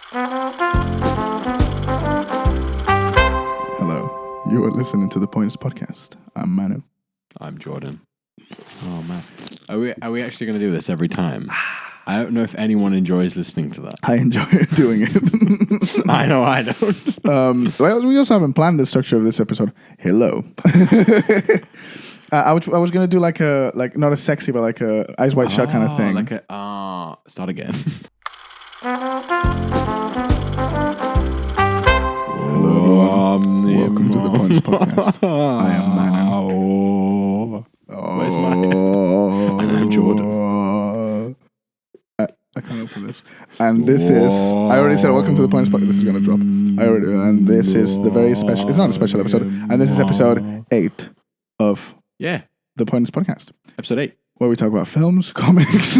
Hello, you are listening to the Points Podcast. I'm Manu. I'm Jordan. Oh man, are we actually going to do this every time? I don't know if anyone enjoys listening to that. I enjoy doing it. I know I don't. Well, we also haven't planned the structure of this episode. Hello. I was going to do like not a sexy, but like a Eyes Wide Shut kind of thing. Like a start again. Hello, welcome to the Points Podcast. I am Manu. Where's my? I'm Jordan. I can't open this. And this is. I already said welcome to the Points Podcast. This is going to drop. And this is the very special. It's not a special episode. And this is episode 8 of the Points Podcast. Episode 8. Where we talk about films, comics,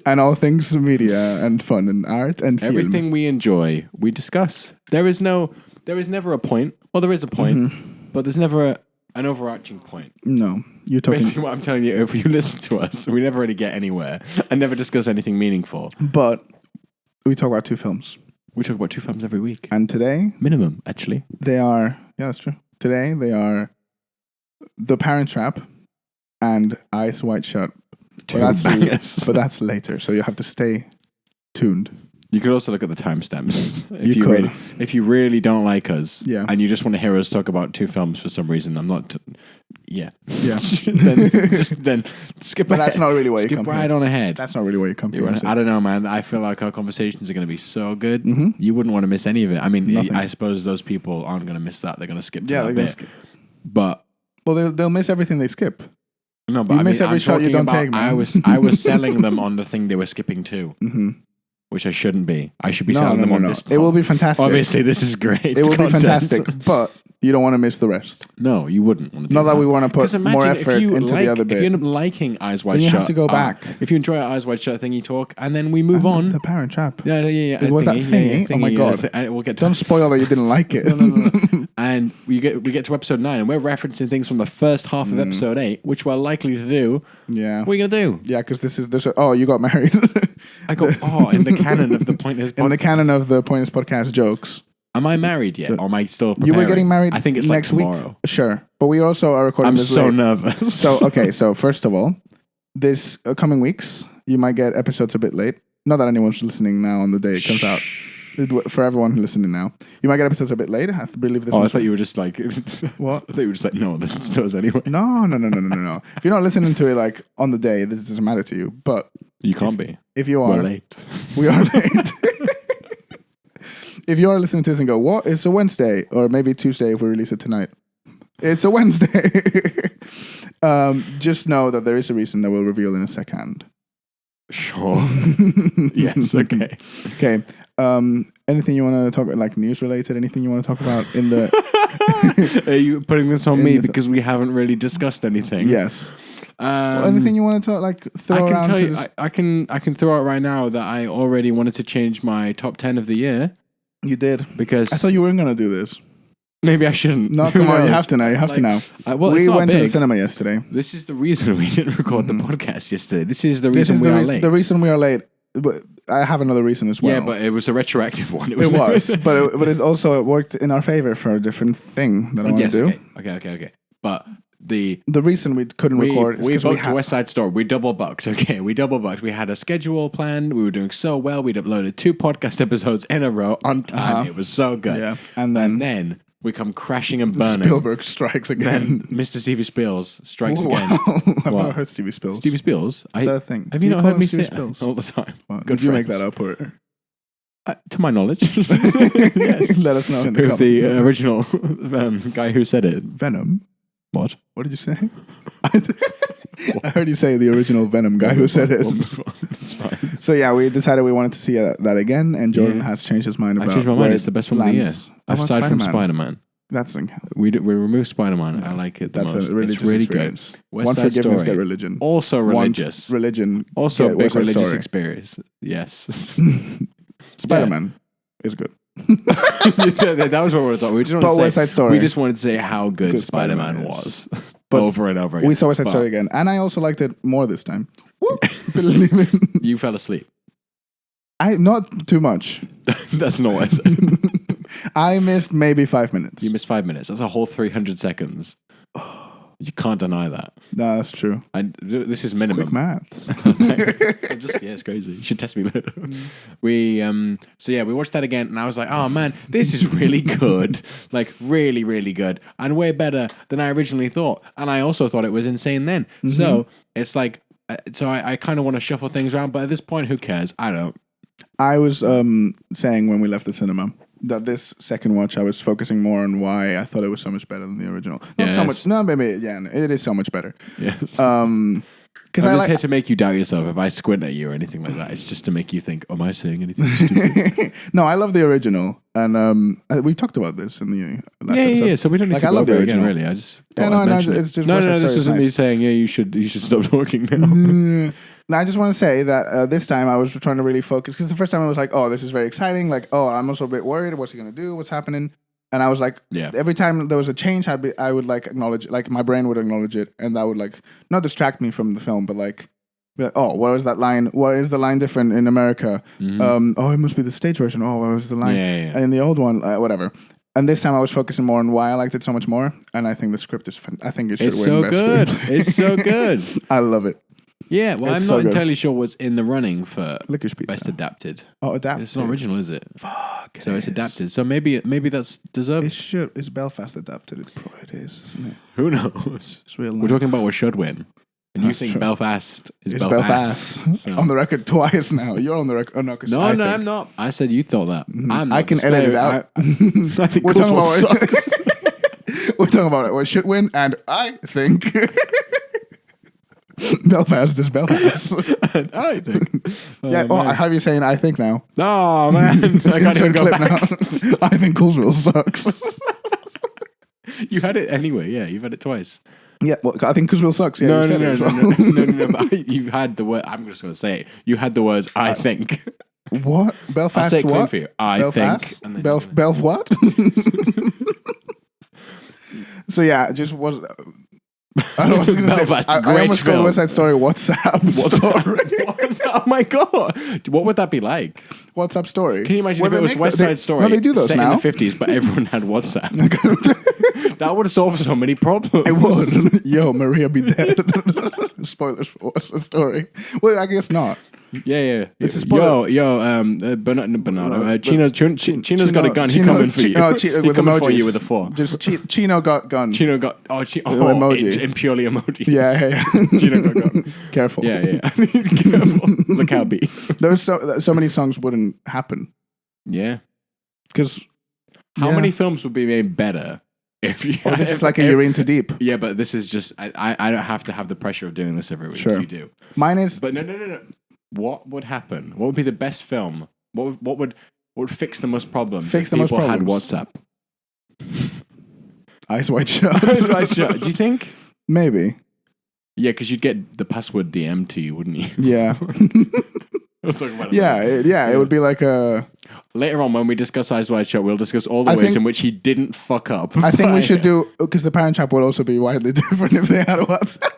and all things media and fun and art and film. Everything we enjoy, we discuss. There is never a point. Well, there is a point, but there's never an overarching point. No, you're talking. Basically, what I'm telling you, if you listen to us, we never really get anywhere and never discuss anything meaningful. But we talk about 2 films. We talk about 2 films every week. And today, minimum, actually. They are. Yeah, that's true. Today they are The Parent Trap and Eyes Wide Shut. But that's later, so you have to stay tuned. You could also look at the timestamps. If you really don't like us, and you just want to hear us talk about 2 films for some reason, I'm not. Yeah. then skip. But that's not really why you come. Skip right on ahead. That's not really why you come. I don't know, man. I feel like our conversations are going to be so good. Mm-hmm. You wouldn't want to miss any of it. I mean, Nothing. I suppose those people aren't going to miss that. They're going to skip. They're going to skip. But they'll miss everything they skip. No, but you miss every shot you don't take, man. I was selling them on the thing they were skipping to, which I shouldn't be. I should be selling them on this. It will be fantastic. Obviously, this is great. It will be fantastic, but you don't want to miss the rest. No, you wouldn't want to do Not that we want to put more effort into the other bit. If you end up liking Eyes Wide Shut, you have to go back. If you enjoy our Eyes Wide Shut thingy talk, and then we move on. The Parent Trap. Yeah. It was that thingy? Oh my God. We'll get to Don't spoil that you didn't like it. No. And we get to episode 9, and we're referencing things from the first half of episode 8, which we're likely to do. Yeah. What are you going to do? Yeah, because this. You got married. I go, in the canon of the Pointless Podcast. In the canon of the Pointless Podcast jokes. Am I married yet? Or am I still preparing? You were getting married. I think it's next like tomorrow. Week. Sure. But we also are recording this I'm so late. nervous. So first of all, this coming weeks, you might get episodes a bit late. Not that anyone's listening now on the day it comes out. For everyone who's listening now, you might get episodes a bit late. I have to believe this. I thought you were just like... What? I thought you were just like, no, listen to us anyway. No. If you're not listening to it like on the day, this doesn't matter to you. But... You can't be. If you are... We're late. We are late. If you are listening to this and go, what? It's a Wednesday. Or maybe Tuesday if we release it tonight. It's a Wednesday. Just know that there is a reason that we'll reveal in a second. Sure. Yes, okay. Okay. Anything you want to talk about, like news related? Anything you want to talk about in the... Are you putting this on me because we haven't really discussed anything? Yes. Anything you want to talk, like throw around? I can throw out right now that I already wanted to change my top 10 of the year. You did? Because I thought you weren't going to do this. Maybe I shouldn't. No, come on, you have to now. You have to now. We went to the cinema yesterday. This is the reason we didn't record the podcast yesterday. This is the reason we are late. The reason we are late. But I have another reason as well. Yeah, but it was a retroactive one. It was. but it also worked in our favor for a different thing that I want to do. Okay. But the reason we couldn't record is we because booked West Side Story. We double booked. Okay, we double booked. We had a schedule planned. We were doing so well. We'd uploaded 2 podcast episodes in a row on time. It was so good. Yeah, and then we come crashing and burning. Spielberg strikes again. Then Mr. Stevie Spills strikes again. I've never heard Stevie Spills. Stevie Spills? Is that a thing? Have you not heard me say it all the time? Did you make that up? Or? To my knowledge. Yes. Let us know in the comments. The original guy who said it. Venom? What? What did you say? I heard you say the original Venom guy who said it. It's fine. So yeah, we decided we wanted to see that again, and Jordan has changed his mind about. I changed my mind. It's the best one of the year. Aside from Spider-Man. That's an count. We removed Spider-Man. I like it the most. That's a religious it's really experience. Good. West One Side forgiveness, Story. Get religion. Also religious. Religion. Also a big religious story. experience. Yes. Spider-Man is good. That was what we were talking. We just wanted to say, West Side Story. We just wanted to say how good Spider-Man was. But over and over again. We saw West Side Story again, and I also liked it more this time. Believe it. You fell asleep. Not too much. That's not what I said. I missed maybe 5 minutes. You missed 5 minutes. That's a whole 300 seconds. You can't deny that. No, that's true. This is minimum. Quick maths. It's crazy. You should test me later. We watched that again, and I was like, oh man, this is really good. Like really, really good, and way better than I originally thought. And I also thought it was insane then. Mm-hmm. So it's like, I kind of want to shuffle things around, but at this point, who cares? I don't. I was saying when we left the cinema that this second watch I was focusing more on why I thought it was so much better than the original. Not so much. No, maybe it is so much better. Yes. Because I'm just here to make you doubt yourself. If I squint at you or anything like that, it's just to make you think, am I saying anything stupid? No, I love the original, and we talked about this in the last episode. Yeah. So we don't need to go over it again, really. I just it's just no. This wasn't me saying you should stop talking now. Now, I just want to say that this time I was trying to really focus, because the first time I was like, oh, this is very exciting. Like, oh, I'm also a bit worried. What's he going to do? What's happening? And I was like, every time there was a change, I would like acknowledge, like my brain would acknowledge it. And that would like, not distract me from the film, but like, be like, oh, what is that line? What is the line different in America? Mm-hmm. Oh, it must be the stage version. Oh, what was the line? Yeah. In the old one, whatever. And this time I was focusing more on why I liked it so much more. And I think the script is I think it should win best good. script. It's so good. I love it. Yeah, well, I'm not entirely sure what's in the running for Licorice Pizza. Best Adapted. Oh, adapted. It's not original, is it? Fuck. So it's adapted. So maybe that's deserved. It's Belfast adapted. It is, isn't it? Who knows? It's real. We're talking about what should win. And you think true. Belfast is Belfast. So. On the record twice now. You're on the record. No, I'm not. I said you thought that. Mm-hmm. I can edit it out. I think we're talking about sucks. We're talking about what should win, and I think Belfast is Belfast. And I think. I have you saying I think now. No, man. I can't even go back. Now. I think Coolsville sucks. You had it anyway. Yeah, you've had it twice. Yeah, well, I think Coolsville sucks. Yeah, no. But you've had the word. I'm just going to say it. You had the words I think. What? Belfast? I'll say it clean what? for you. I Belfast? think. Belf what? So yeah, just was. I don't know what I was going to say. I almost called West Side Story WhatsApp story. Oh my god! What would that be like? WhatsApp story. Can you imagine if it was West Side Story? No, they do those set now. In the 50s, but everyone had WhatsApp. That would have solved so many problems. It would. Yo, Maria be dead. Spoilers for West Side Story. Well, I guess not. Yeah. It's a spoiler. Bernardo. Chino's got a gun. He's coming for you. With emojis. For you with a 4. Just Chino got gun. Chino got emoji. In purely emojis. Yeah. Chino got gun. Careful. Yeah. Careful. Look how be. Those so many songs wouldn't happen. Yeah. Because how many films would be made better? This is like a Urine Too Deep. Yeah, but this is just I don't have to have the pressure of doing this every week. Sure. You do. Mine is. But no. What would happen? What would be the best film? What would fix the most problems? Fix the most problems. Had WhatsApp. Eyes Wide Shut. Eyes Wide Shut. Do you think? Maybe. Yeah, because you'd get the password DM to you, wouldn't you? Yeah. We'll talk about it. Yeah. It would be like a. Later on, when we discuss Eyes Wide Shut, we'll discuss all the ways in which he didn't fuck up. I think we should do, because the Parent Trap would also be widely different if they had WhatsApp.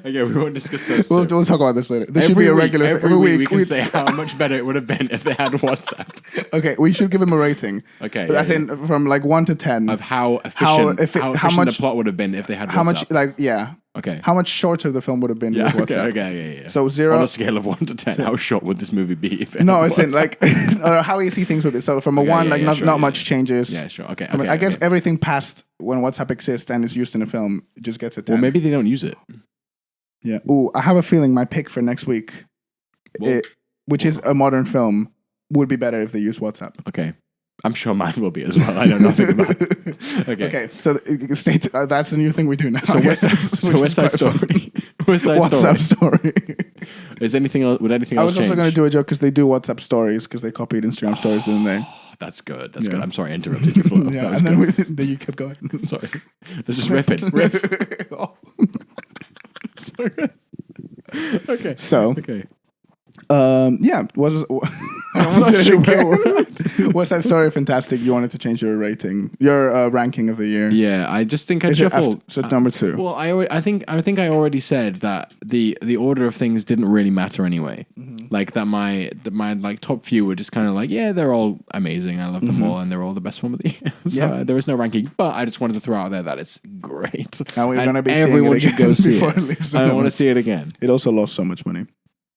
Okay, we won't discuss those. We'll talk about this later. This should be a regular thing. Every week we can say how much better it would have been if they had WhatsApp. Okay, we should give him a rating. Okay. As in, from like 1 to 10. Of how efficient, how much the plot would have been if they had WhatsApp. How much, Okay. How much shorter the film would have been with WhatsApp. Okay. So 0. On a scale of 1 to 10, how short would this movie be? If it's in like, or how you see things with it. So from a 1, not much changes. Yeah, sure. Okay. I guess everything past when WhatsApp exists and is used in a film just gets a 10. Well, maybe they don't use it. Yeah. Ooh, I have a feeling my pick for next week, which is a modern film, would be better if they use WhatsApp. Okay. I'm sure mine will be as well. I know nothing about it. Okay. So that's a new thing we do now. So West Side Story. WhatsApp Story. Is anything else? Would anything else I was also going to do a joke because they do WhatsApp Stories because they copied Instagram Stories, didn't they? That's good. That's good. I'm sorry I interrupted you. And then you kept going. Sorry. Let's just riff. Oh. So good. Okay. So. Okay. Yeah. What's that story fantastic? You wanted to change your ranking of the year. Yeah, I just think I Is it shuffled. so it's number 2. Well, I think I already said that the order of things didn't really matter anyway. Like that my like top few were just kind of like, yeah, they're all amazing. I love them all, and they're all the best film of the year. So there was no ranking, but I just wanted to throw out there that it's great. And we're gonna be everyone seeing it should go see before it. it leaves. I want to see it again. It also lost so much money.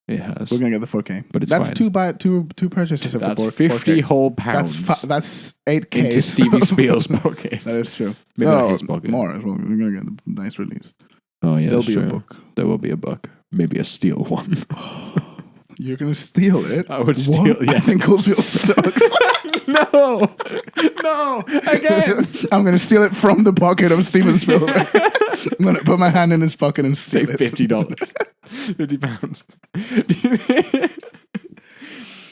It has. We're gonna get the 4K, but it's that's fine. two purchases. That's for 50 4K. whole pounds. That's 8K into Stevie Spiel's pocket. That is true. Maybe not his pocket. More as well. We're gonna get a nice release. Oh yeah, there'll be true. a book. There will be a book. Maybe a steel one. You're gonna steal it? I would steal. Yeah. I think Coolsville sucks. No, again. I'm gonna steal it from the pocket of Steven Spielberg. I'm gonna put my hand in his pocket and steal Take it. $50, £50.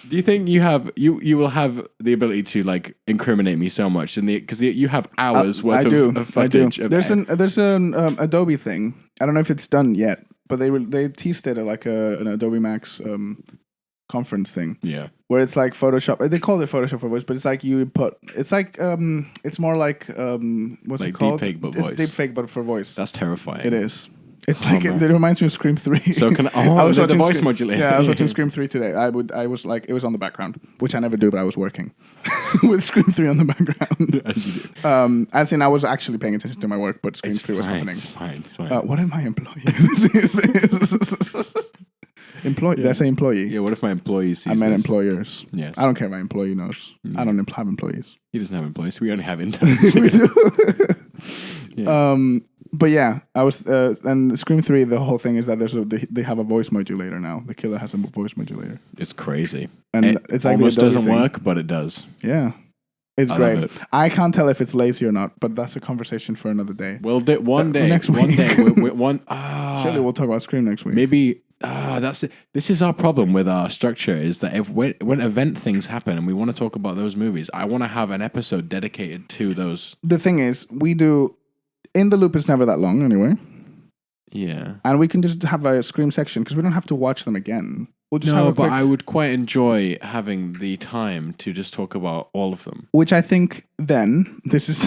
Do you think you will have the ability to like incriminate me so much because you have hours worth of footage? There's an Adobe thing. I don't know if it's done yet, but they teased it at like an Adobe Max conference thing. Yeah, where it's like Photoshop. They call it Photoshop for voice, but it's like it's more like what's like it called? Deepfake but it's voice. Deepfake but for voice. That's terrifying. It is. It's it reminds me of Scream 3. So can I was watching the voice modulator. Yeah, I was watching Scream 3 today. I was like, it was on the background, which I never do, but I was working with Scream 3 on the background. As you do. As in, I was actually paying attention to my work, but Scream 3 was happening. It's fine. What am I employee? Employee. Did I say employee? Yeah. What if my employees sees I meant this? employers. Yes. I don't care if my employee knows. I don't have employees. He doesn't have employees. We only have interns. We do. Yeah. But yeah, I was and Scream 3. The whole thing is that they have a voice modulator now. The killer has a voice modulator. It's crazy, and it's like almost doesn't thing. work, but it does. Yeah, it's I great. love it. I can't tell if it's lazy or not, but that's a conversation for another day. Well, one day, next week. one day, Surely we'll talk about Scream next week. Maybe. That's it. This is our problem with our structure is that when event things happen and we want to talk about those movies, I want to have an episode dedicated to those. The thing is, we do In the Loop is never that long anyway. Yeah, and we can just have a Scream section because we don't have to watch them again. We'll just have a quick, but I would quite enjoy having the time to just talk about all of them. Which I think then this is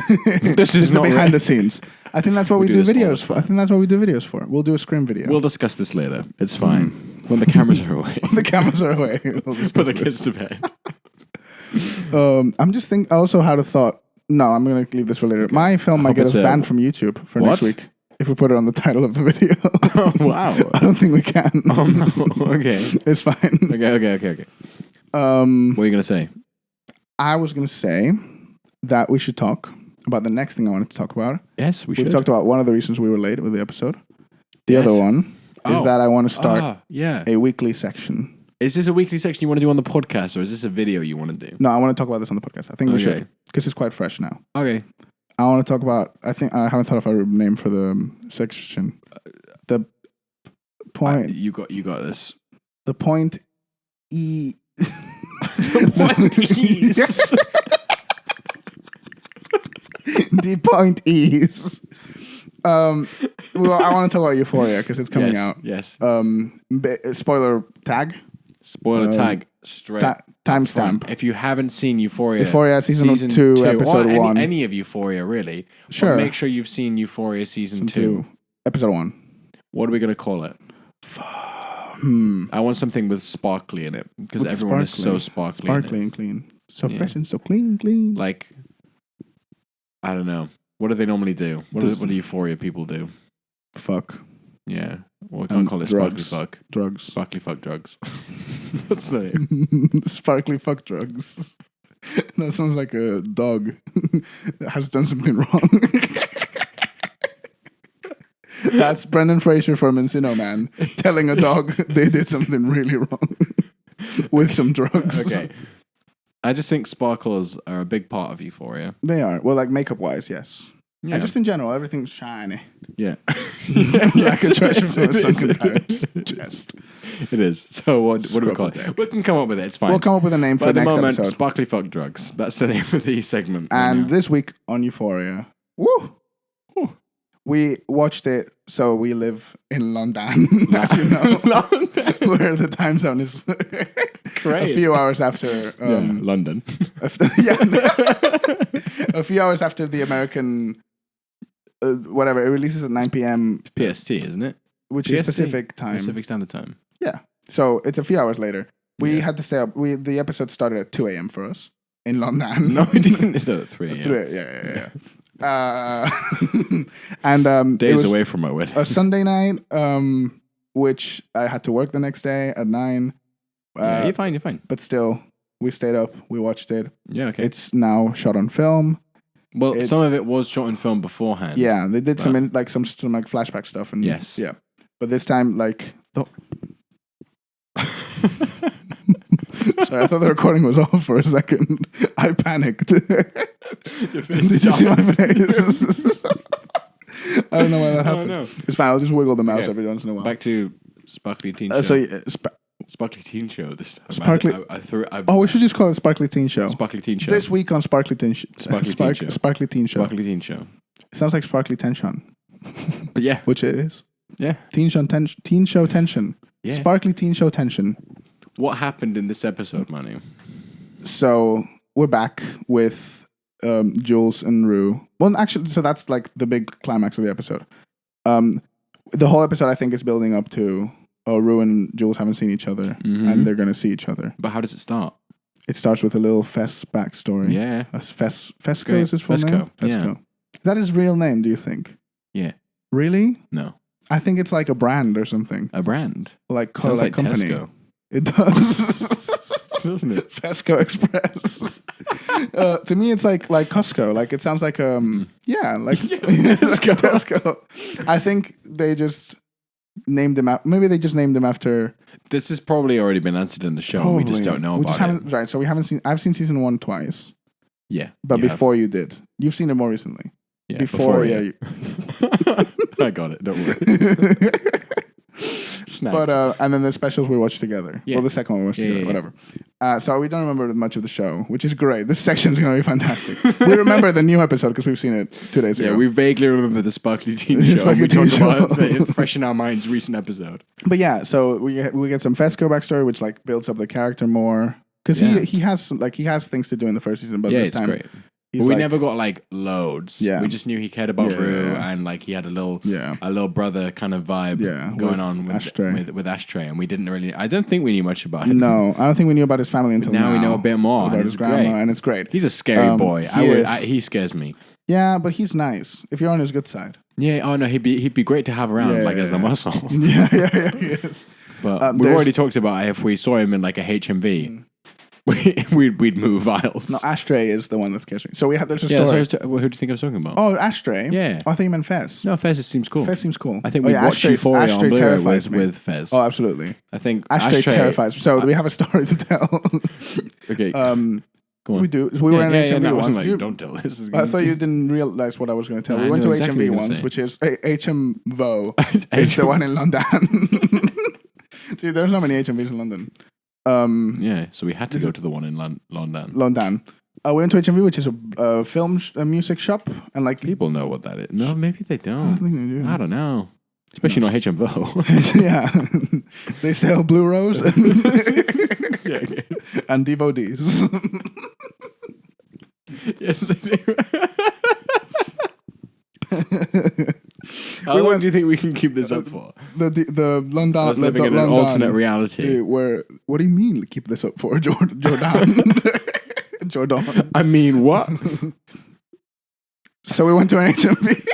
this is the not behind the scenes. I think that's what we do videos for. I think that's what we do videos for. We'll do a Scream video. We'll discuss this later. It's fine. When the cameras are away. When the cameras are away. Put the kids to bed. I'm just thinking. I also had a thought. No, I'm going to leave this for later. Okay. My film might get us banned from YouTube for next week if we put it on the title of the video. Oh, wow. I don't think we can. Oh, no. Okay. It's fine. Okay. What are you going to say? I was going to say that we should talk about the next thing I wanted to talk about. Yes, we should. We've talked about one of the reasons we were late with the episode. The other one is that I want to start a weekly section. Is this a weekly section you want to do on the podcast, or is this a video you want to do? No, I want to talk about this on the podcast. I think we should, because it's quite fresh now. Okay. I want to talk about, I haven't thought of a name for the section. The point... You got this. The point E... The point E's. The point E's. Well, I want to talk about Euphoria because it's coming out. Yes. Spoiler tag. Spoiler tag. Straight. Timestamp. If you haven't seen Euphoria season 2, episode 1. Any of Euphoria, really. Sure. But make sure you've seen Euphoria season 2. Episode 1. What are we going to call it? I want something with sparkly in it because everyone is so sparkly. Sparkly and clean. So fresh and so clean. Like, I don't know. What do they normally do? What do Euphoria people do? Fuck. Yeah. Well, we can't call it drugs. sparkly fuck. Drugs. Sparkly fuck drugs. That's the name. Sparkly fuck drugs. That sounds like a dog that has done something wrong. That's Brendan Fraser from Encino Man telling a dog they did something really wrong with some drugs. Okay. I just think sparkles are a big part of Euphoria. They are. Well, like makeup-wise, yes. Yeah. And just in general, everything's shiny. Yeah. Like a treasure from a sunken pirate's chest. It is. So what do we call it? We can come up with it. It's fine. We'll come up with a name for the next moment, episode. Sparkly fuck drugs. That's the name of the segment. And this week on Euphoria, we watched it. So we live in London, as you know, where the time zone is Great. a few hours after. London. A few hours after the American. Whatever, it releases at 9 p.m. PST, isn't it? Which PST, is Pacific time. Pacific Standard Time. Yeah. So it's a few hours later. We had to stay up. The episode started at 2 a.m. for us in London. No, it didn't. It started at 3 a.m. And days it was away from my wedding. a Sunday night, which I had to work the next day at 9. Yeah, you're fine. You're fine. But still, we stayed up. We watched it. Yeah, okay. It's now shot on film. Well, some of it was shot in film beforehand. Yeah, they did some flashback stuff. And yes. Yeah. But this time, like... Sorry, I thought the recording was off for a second. I panicked. Did you see my face? I don't know why that happened. No. It's fine. I'll just wiggle the mouse every once in a while. Back to Sparkly Teen Show. Sparkly Teen Show this time. Sparkly. We should just call it Sparkly Teen Show. Sparkly Teen Show. This week on Sparkly Teen Show. Sparkly Teen Show. Sparkly Teen Show. Sparkly Teen Show. It sounds like Sparkly Tension. Yeah. Which it is. Yeah. Teen Show Tension. Yeah. Sparkly Teen Show Tension. What happened in this episode, Manu? So we're back with Jules and Rue. Well, actually, so that's like the big climax of the episode. The whole episode, I think, is building up to Rue and Jules haven't seen each other, and they're going to see each other. But how does it start? It starts with a little Fess backstory. Yeah. Fesco is his full name? Fesco. Yeah. Is that his real name, do you think? Yeah. Really? No. I think it's like a brand or something. A brand? Like like company. Tesco. It does. Doesn't it? Fesco Express. To me, it's like Costco. Like it sounds like Tesco. I think they just named him out. Maybe they just named him after. This has probably already been answered in the show. Probably. We just don't know about it. Right. So we haven't seen. I've seen season 1 twice. Yeah. But before you did, you've seen it more recently. Yeah. Before I got it. Don't worry. Snapped. But and then the specials we watched together. Yeah. Well, the second one we watched together. Whatever. So we don't remember much of the show, which is great. This section's going to be fantastic. We remember the new episode because we've seen it 2 days ago. Yeah, we vaguely remember the Sparkly Teen Show. We talked about it fresh in our minds recent episode. But yeah, so we get some Fesco backstory, which like builds up the character more because he has things to do in the first season, but this time great. But we never got like loads. Yeah. We just knew he cared about Rue and like he had a little brother kind of vibe going on with Ashtray, and we didn't really. I don't think we knew much about him. No, I don't think we knew about his family until now. We know a bit more about his grandma, and it's great. He's a scary boy. He scares me. Yeah, but he's nice if you're on his good side. Yeah. Oh no, he'd be great to have around as the muscle. Yeah, he is. But we've already talked about if we saw him in like a HMV. We'd move aisles. No, Ashtray is the one that scares me. So there's a story. So who do you think I was talking about? Oh, Ashtray? Yeah. I thought you meant Fez. No, Fez seems cool. Fez seems cool. I think we watched Euphoria on Blu-ray with Fez. Oh, absolutely. I think Ashtray terrifies me. So we have a story to tell. Okay. Go on. We do. We were in HMV once. Like, don't tell this. I thought you didn't realize what I was going to tell. We went to HMV once, which is HMVO. It's the one in London. Dude, there's not many HMVs in London. So we had to go to the one in London. We went to HMV, which is a film music shop, and like people know what that is. No, maybe they don't. I don't think they do. I don't know. Especially not HMVO. Yeah, they sell Blu-rays and DVDs. Yes, they do. How long do you think we can keep this up for? The London. Us living in an alternate reality. What do you mean? Keep this up for Jordan? Jordan. I mean, what? So we went to an HMV.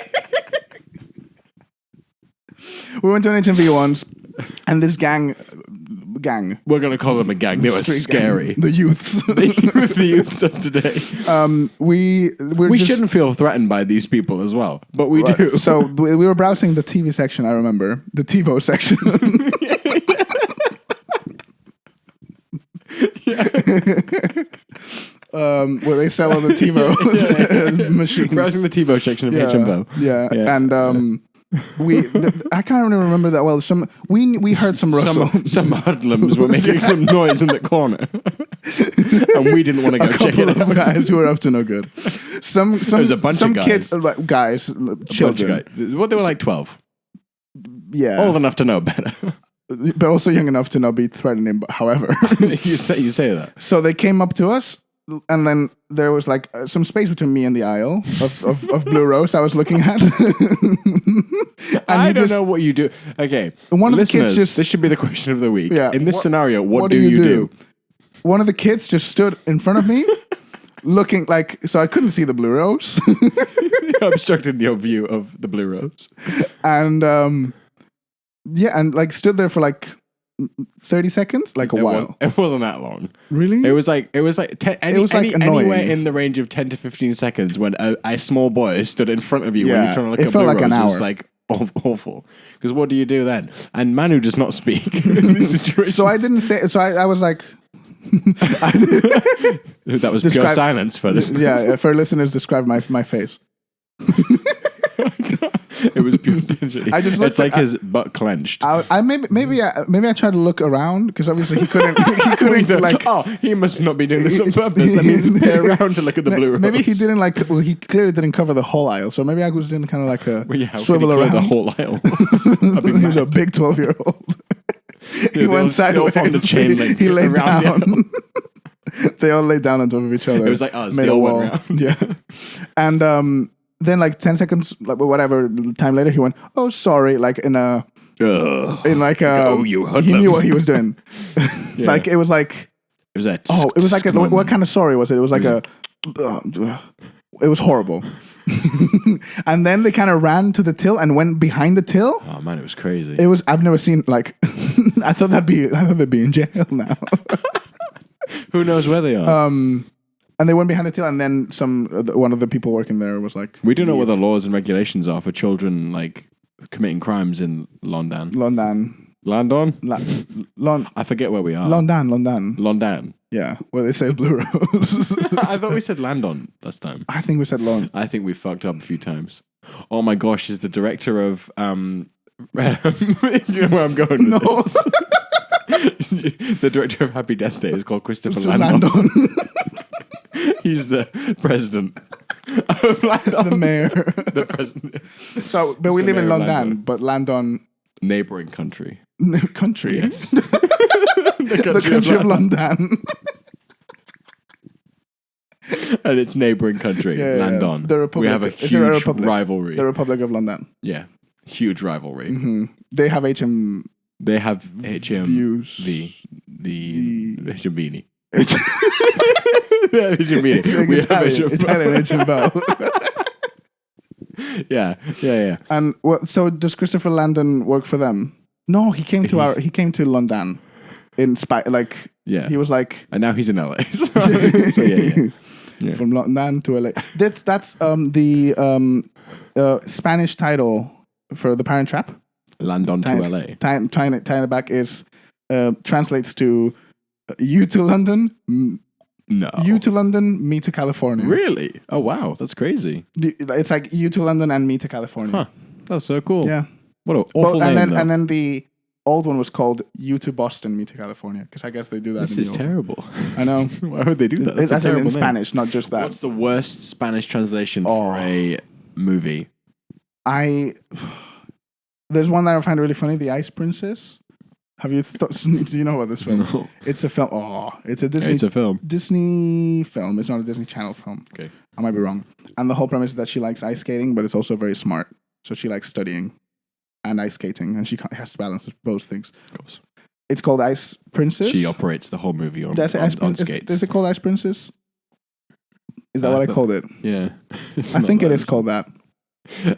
We went to an HMV once, and this gang. We're gonna call them a gang. They were scary. Gang. The youths. the youths of today. We shouldn't feel threatened by these people as well, but we do. So we were browsing the TV section. I remember the TiVo section. Where they sell all the TiVo machines. Browsing the TiVo section of HMVO. Yeah. And I can't really remember that well. We heard some rustle. Some hoodlums were making some noise in the corner. and we didn't want to go A check it couple of out. guys who were up to no good. Some was a bunch some of kids, guys. guys, children. What, they were like 12. Yeah, Old enough to know better. but also young enough to not be threatening. But however, you say that. so they came up to us, and then there was like some space between me and the aisle of Blue Rose I was looking at. I don't know what you do. Okay, One of the listeners, kids just- this should be the question of the week. Yeah, In this scenario, what do you do? One of the kids just stood in front of me, looking like, so I couldn't see the Blue Rose, Obstructed your view of the Blue Rose. and and like stood there for like 30 seconds, like a while. It wasn't that long. Really? It was like annoying. anywhere in the range of 10 to 15 seconds when a small boy stood in front of you when Yeah, you're trying to look it at felt Blue like an Rose. It was hour. like awful. Because what do you do then? And Manu does not speak in these situations. So I didn't say. So I was like, That was pure silence for this. yeah, for listeners, describe my face. It was pure tension. I just looked It's like his butt clenched. I maybe I tried to look around because obviously he couldn't like. Oh, he must not be doing this on purpose. That means pay around to look at the Blue Rose. Maybe he didn't like. Well, he clearly didn't cover the whole aisle, so maybe I was doing kind of like a Well, yeah, how swivel could he around. clear the whole aisle. I'd be He was mad. a big 12-year-old. He They all- went they all sideways. formed a chain link He laid around the down. They all laid down on top of each other. It was like us. Made They a all wall. went round. Yeah, and then like 10 seconds, like whatever time later, he went, "Oh, sorry," like in a in like a. Oh, you he hoodlum. knew what he was doing. Yeah. Like it was like. It was a Oh, it was like what kind of sorry was it? It was like a. It was horrible. And then they kind of ran to the till and went behind the till. Oh man, it was crazy. It was. I've never seen like. I thought they'd be in jail now. Who knows where they are? And they went behind the till, and then one of the people working there was like, We don't know what the laws and regulations are for children like committing crimes in London. London. London? I forget where we are. London. London. Yeah, where they say Blue Rose. I thought we said Landon last time. I think we said London. I think we fucked up a few times. Oh my gosh, is the director of do you know where I'm going with No. this? The director of Happy Death Day is called Christopher So Landon. Landon. He's the president of Landon. The mayor. The president. So, but He's we the live in mayor of London, Landon. but Landon Neighboring country. country. Yes. The country of London. And its neighboring country, Yeah, yeah, yeah. Landon. The Republic. We have a Is there a huge Republic? rivalry. The Republic of London. Yeah, huge rivalry. They have HM They have HM views. the HMVini. HMVini. It's like We have Italian HM Yeah. And so does Christopher Landon work for them? No, he came to he came to London in like Yeah. he was like And now he's in LA. So yeah. from London to LA. That's the Spanish title for The Parent Trap. Landon to LA. Tying it back is translates to you to London, No. you to London, me to California. Really? Oh wow, that's crazy. It's like you to London and me to California. Huh. That's so cool. Yeah. What an awful name. And then the old one was called you to Boston, me to California, because I guess they do that. This in the is old- terrible. I know. Why would they do that? It's That's a actually in terrible name. Spanish, not just that. What's the worst Spanish translation for a movie? There's one that I find really funny, The Ice Princess. Have you thought? Do you know about this film? No. It's a film. Oh, it's a Disney. It's a film. Disney film. It's not a Disney Channel film. Okay. I might be wrong. And the whole premise is that she likes ice skating, but it's also very smart. So she likes studying and ice skating, and she has to balance both things. Of course. It's called Ice Princess. She operates the whole movie on, Did I say Ice on Princess? skates. Is it called Ice Princess? Is that what I thought- called it? Yeah. I think it is called that.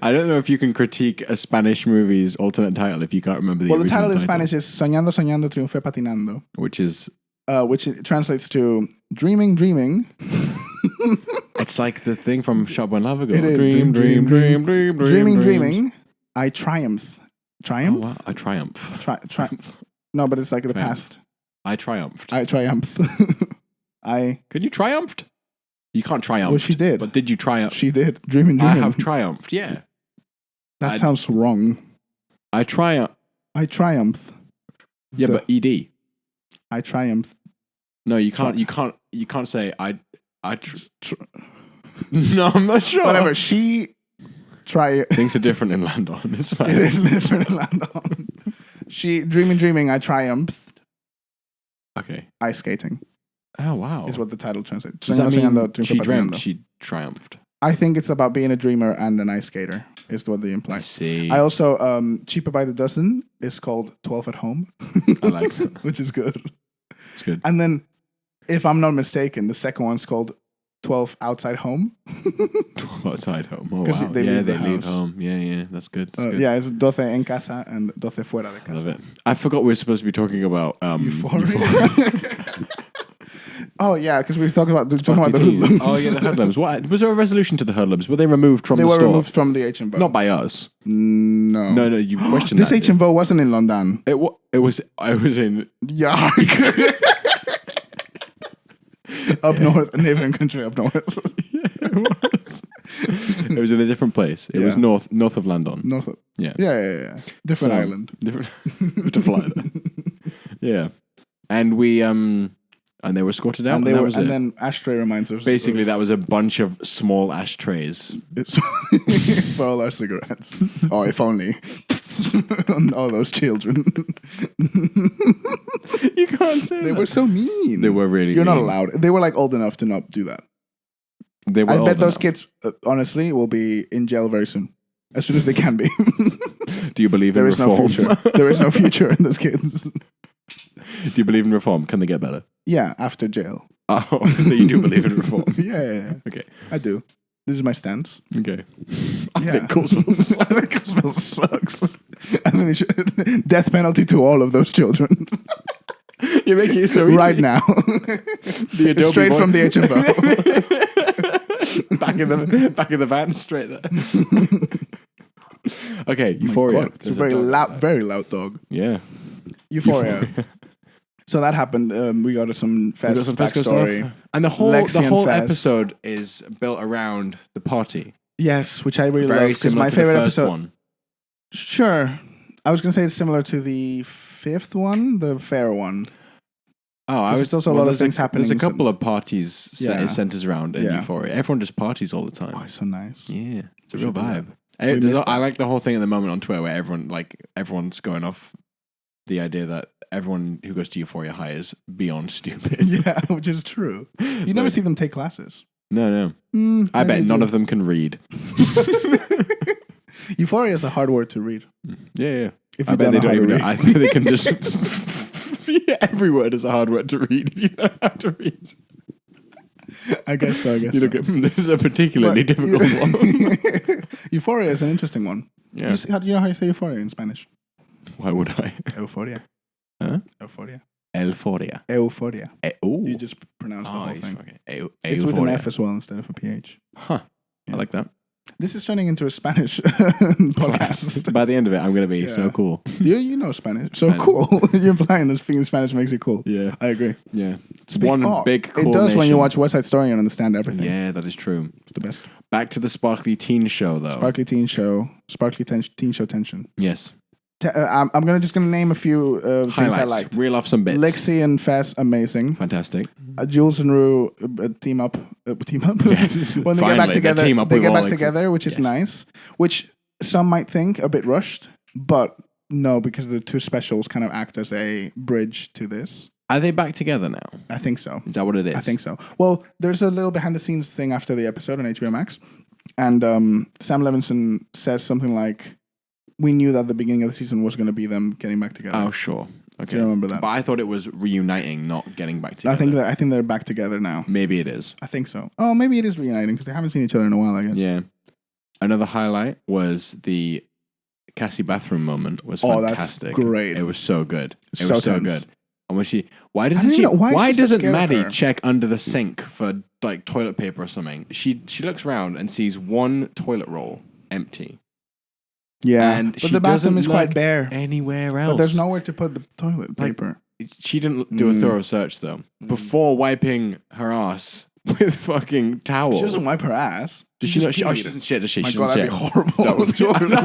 I don't know if you can critique a Spanish movie's alternate title if you can't remember the Well, the original title in Spanish is Soñando, Soñando, Triunfé Patinando, which is which translates to Dreaming, Dreaming. it's like the thing from Shop When Love Ago. It is. Dream, dream, dream, dream, dream, Dreaming, dreams. Dreaming. I triumph. Oh, Triumph? wow. I triumph. Triumph. No, but it's like the Triumph. past. I triumphed. I triumph. Can you triumphed? You can't triumph. Well, she did. But did you triumph? She did. Dreaming, I Dreaming. have triumphed. Yeah. That sounds wrong. I triumph. I triumph. Yeah, but ED. I triumph. No, you can't. You can't say No, I'm not sure. Whatever. She try. Things are different in Landon. It's fine. It is different in Landon. She dreaming. I triumphed. Okay. Ice skating. Oh wow. Is what the title translates. Does that mean she dreamt? She triumphed. I think it's about being a dreamer and an ice skater. Is what they imply. I see. I also Cheaper by the Dozen is called 12 at Home. I like that. Which is good. It's good. And then, if I'm not mistaken, the second one's called 12 Outside Home. 12 Outside Home. Oh, 'Cause wow. they leave home. Yeah. That's good. That's good. Yeah, it's 12 en casa and 12 fuera de casa. I love it. I forgot we were supposed to be talking about Euphoria. Oh, yeah, because we were talking about the hoodlums. Oh, yeah, the hoodlums. What was there a resolution to the hoodlums? Were they removed from the store? They were removed from the H&V. Not by us. No. No, you questioned this that. H&V wasn't in London. It was. I was in. Yark. Up north, a neighboring country up north. Yeah, it was. It was in a different place. It was north of London. North of. Yeah. Yeah. Different island. Different Yeah. And we and they were escorted out, and then Ashtray reminds us. Basically, that was a bunch of small ashtrays for all our cigarettes. Oh, if only on all those children. You can't say they were so mean. They were really. You're not allowed. They were like old enough to not do that. They were. I bet those kids, honestly, will be in jail very soon, as soon as they can be. Do you believe in reform? There is no future. There is no future in those kids. Do you believe in reform? Can they get better? Yeah, after jail. Oh, so you do believe in reform? Yeah. Okay. I do. This is my stance. Okay. I think Coulsville sucks. I think Coulsville sucks. I think they should death penalty to all of those children. You're making it so easy. Right now. The straight from the H&V. back in the van, straight there. Okay, Euphoria. It's a very loud dog. Yeah. Euphoria. So that happened. We got some Fez backstory. And the whole Fez. episode is built around the party. Yes, which I really love. Very similar my to favorite the first episode. one. Sure. I was going to say it's similar to the fifth one, the fair one. Oh, there's also a lot of things happening. There's a couple of parties it centers around in Euphoria. Everyone just parties all the time. Oh, it's so nice. Yeah, it's a real vibe. I like the whole thing at the moment on Twitter where everyone's going off the idea that everyone who goes to Euphoria High is beyond stupid. Yeah, which is true. You never see them take classes. No. I bet none of them can read. Euphoria is a hard word to read. Yeah. If you don't know how to read. I think they can just... every word is a hard word to read if you don't know how to read. I guess so. This is a particularly difficult one. Euphoria is an interesting one. Yeah. Do you know how you say euphoria in Spanish? Why would I? Euphoria. Huh? Euphoria. Euphoria. Euphoria. Oh. You just pronounce the whole thing. Okay. It's with an F as well instead of a PH. Huh. Yeah. I like that. This is turning into a Spanish podcast. By the end of it, I'm going to be so cool. You know Spanish. So cool. You're implying this thing in Spanish makes it cool. Yeah. I agree. Yeah. It's one big cool It does nation. when you watch West Side Story and understand everything. Yeah, that is true. It's the best. Back to the sparkly teen show, though. Sparkly teen show tension. Yes. I'm just gonna name a few things I liked. Reel off some bits. Lexi and Fez, amazing. Fantastic. Jules and Rue team up. Yes. When they get back together, they get back together, which is nice. Which some might think a bit rushed, but no, because the two specials kind of act as a bridge to this. Are they back together now? I think so. Is that what it is? I think so. Well, there's a little behind the scenes thing after the episode on HBO Max, and Sam Levinson says something like, we knew that the beginning of the season was going to be them getting back together. Oh, sure. Okay. Do you remember that? But I thought it was reuniting, not getting back together. I think they're back together now. Maybe it is. I think so. Oh, maybe it is reuniting because they haven't seen each other in a while, I guess. Yeah. Another highlight was the Cassie bathroom moment. Was fantastic. That's great. It was so good. It so was so tense. good. And when why doesn't so Maddie check under the sink for like toilet paper or something? She looks around and sees one toilet roll empty. Yeah, and but the bathroom is quite bare anywhere else. But there's nowhere to put the toilet paper. She didn't do a thorough search though. Before wiping her ass with fucking towel. She doesn't wipe her ass. Does she not? She doesn't shit, does she? My she God, doesn't that'd shit. be horrible.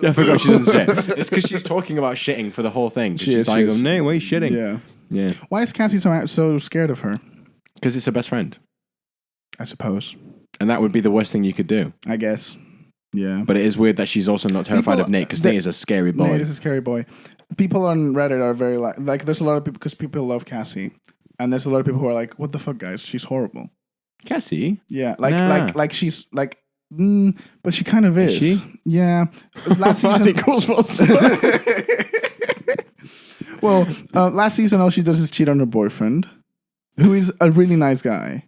Yeah, I forgot she doesn't shit. It's because she's talking about shitting for the whole thing. She's like, no, why are you shitting? Yeah. Yeah. Why is Cassie so scared of her? Because it's her best friend. I suppose. And that would be the worst thing you could do. I guess. Yeah. But it is weird that she's also not terrified of Nate, because Nate is a scary boy. Nate is a scary boy. People on Reddit are very like there's a lot of people, because people love Cassie. And there's a lot of people who are like, what the fuck, guys? She's horrible. Cassie? Yeah. Nah. Like she's like... but she kind of is. Is she? Yeah. Last season... I think Coolsville sucks. Well, last season all she does is cheat on her boyfriend, who is a really nice guy.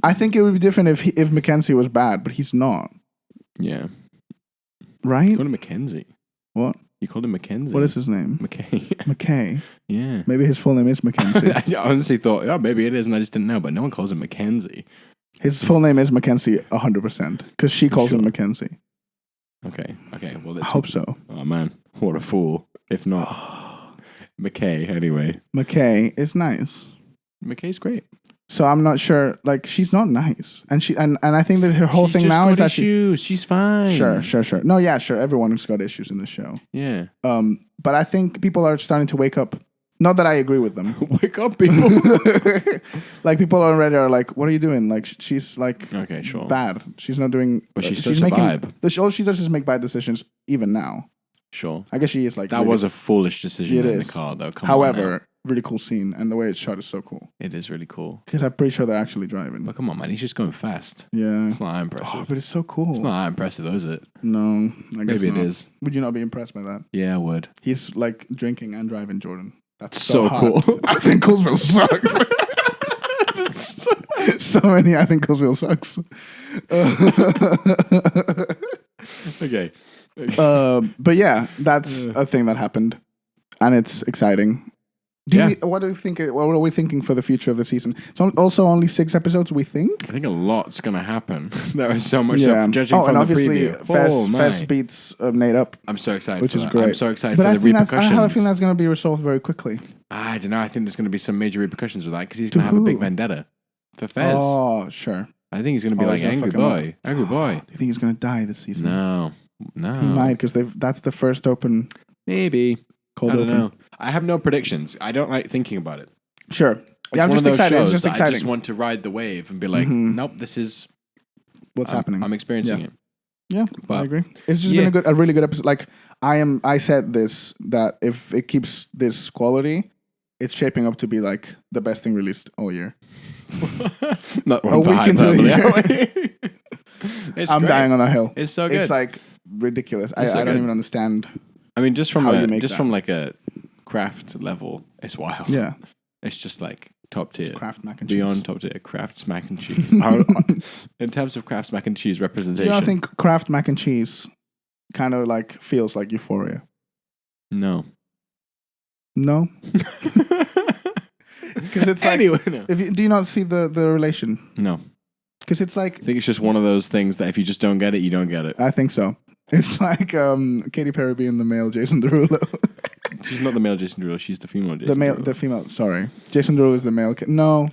I think it would be different if Mackenzie was bad, but he's not. Yeah. Right? You called him Mackenzie. What? You called him Mackenzie. What is his name? McKay. McKay. Yeah. Maybe his full name is Mackenzie. I honestly thought, oh, maybe it is, and I just didn't know, but no one calls him Mackenzie. His full name is Mackenzie 100%, because she calls him Mackenzie. Okay. Well, I hope so. Oh, man. What a fool. If not. McKay, anyway. McKay is nice. McKay's great. So I'm not sure, like, she's not nice. And I think that her whole thing now is that she's fine. Sure. No, yeah, sure. Everyone's got issues in this show. Yeah. But I think people are starting to wake up. Not that I agree with them. Wake up, people. Like, people on Reddit are like, what are you doing? Like, she's like, okay, sure, bad. She's not doing... But she's making... All she does is make bad decisions, even now. Sure. I guess she is like... That was a foolish decision in the car, though. However, really cool scene, and the way it's shot is so cool. It is really cool. Because I'm pretty sure they're actually driving. But come on, man. He's just going fast. Yeah. It's not that impressive. Oh, but it's so cool. It's not that impressive, though, is it? No, I guess Maybe not. it is. Would you not be impressed by that? Yeah, I would. He's like drinking and driving, Jordan. That's so hot. cool. I think Coolsville sucks. So many. I think Coolsville sucks. Okay. But yeah, that's a thing that happened, and it's exciting. What do we think? What are we thinking for the future of the season? It's also only 6 episodes. We think. I think a lot's gonna happen. There is so much Yeah. stuff. Judging from and the obviously, preview. Fest beats Nate up. I'm so excited. Which for is that. great. I'm so excited But for the repercussions. I have a feeling that's going to be resolved very quickly. I don't know. I think there's going to be some major repercussions with that, because he's going to have a big vendetta for Fez. Oh, sure. I think he's going to be like he's gonna angry fuck him boy. Angry boy. Do you think he's going to die this season? No. He might, because that's the first open. Maybe. Cold I don't open. know. I have no predictions. I don't like thinking about it. Sure. It's I'm one just of those excited. It's shows just that exciting. I just want to ride the wave and be like, nope, this is what's happening. I'm experiencing it. Yeah, But I agree. It's just been a really good episode. Like I said this, that if it keeps this quality, it's shaping up to be like the best thing released all year. Not a week into the year. I'm dying on a hill. It's so good. It's like ridiculous. It's so I don't good. even understand. I mean, just from how you make that. from like a craft level, it's wild. Yeah, it's just like top tier. Kraft mac and Beyond cheese. top tier. Kraft's mac and cheese. In terms of Kraft's mac and cheese representation. Do you not think Kraft mac and cheese kind of like feels like Euphoria? No. No? Because it's like, anyway, no. do you not see the relation? No. Because it's like, I think it's just one of those things that if you just don't get it, you don't get it. I think so. It's like Katy Perry being the male Jason Derulo. She's not the male Jason Derulo. She's the female Jason Derulo. The female. Sorry, Jason Derulo is the male. No,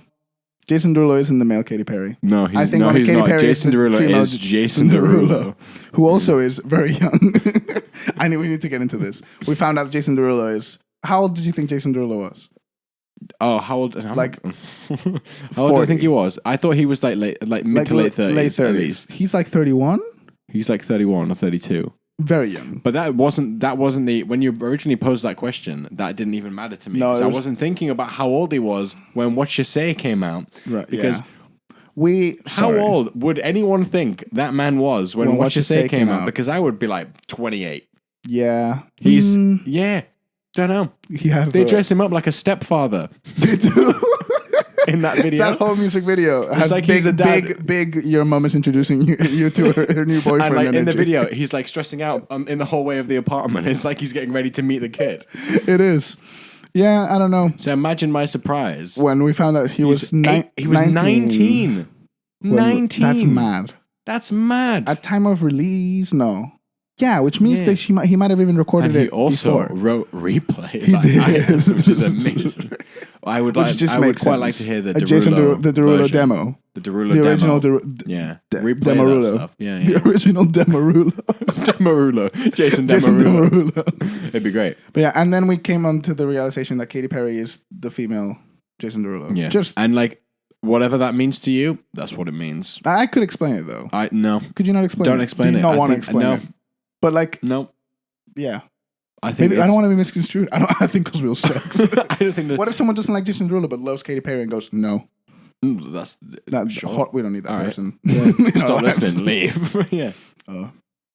Jason Derulo isn't the male Katy Perry. No, he's, I think he's Katy not. Perry Jason Derulo is Jason Derulo, who also is very young. I know we need to get into this. We found out Jason Derulo is. How old did you think Jason Derulo was? Oh, how old? Like, how old do I think he was? I thought he was like mid to late 30s. Late 30s. At least. He's like 31. He's like 31 or 32. Very young. But that wasn't the when you originally posed that question, that didn't even matter to me. No, I wasn't thinking about how old he was when What You Say came out. Right. Because how old would anyone think that man was when What You Say came out? Because I would be like 28. Yeah. He's don't know. They dress him up like a stepfather. They do. In that video. That whole music video has like big, big, your mom is introducing you to her new boyfriend. And like in the video, he's like stressing out in the hallway of the apartment. It's like he's getting ready to meet the kid. It is. Yeah, I don't know. So imagine my surprise. When we found out he was 19. 19. That's mad. That's mad. At time of release, no. Yeah, which means that he might have even recorded And he it also before. wrote Replay. He did. Which is amazing. I would quite like to hear the Jason Derulo the Derulo version. demo. The Derulo The original demo. Replay Demorulo. that stuff. Yeah, The original Demorulo. Demorulo. Jason Jason Demorulo. Demorulo. It'd be great. But yeah, and then we came on to the realization that Katy Perry is the female Jason Derulo. Yeah. And like, whatever that means to you, that's what it means. I could explain it though. No. Could you not explain it? Don't explain Do it. you not I want to think- explain no. it? But like, No. yeah. I think Maybe I don't want to be misconstrued. I think because we'll sucks. I don't think that. What if someone doesn't like Jason Derulo but loves Katy Perry and goes, no, That's sure. hot, we don't need that All right. person. Yeah. In our Stop lives. listening. Leave. Yeah.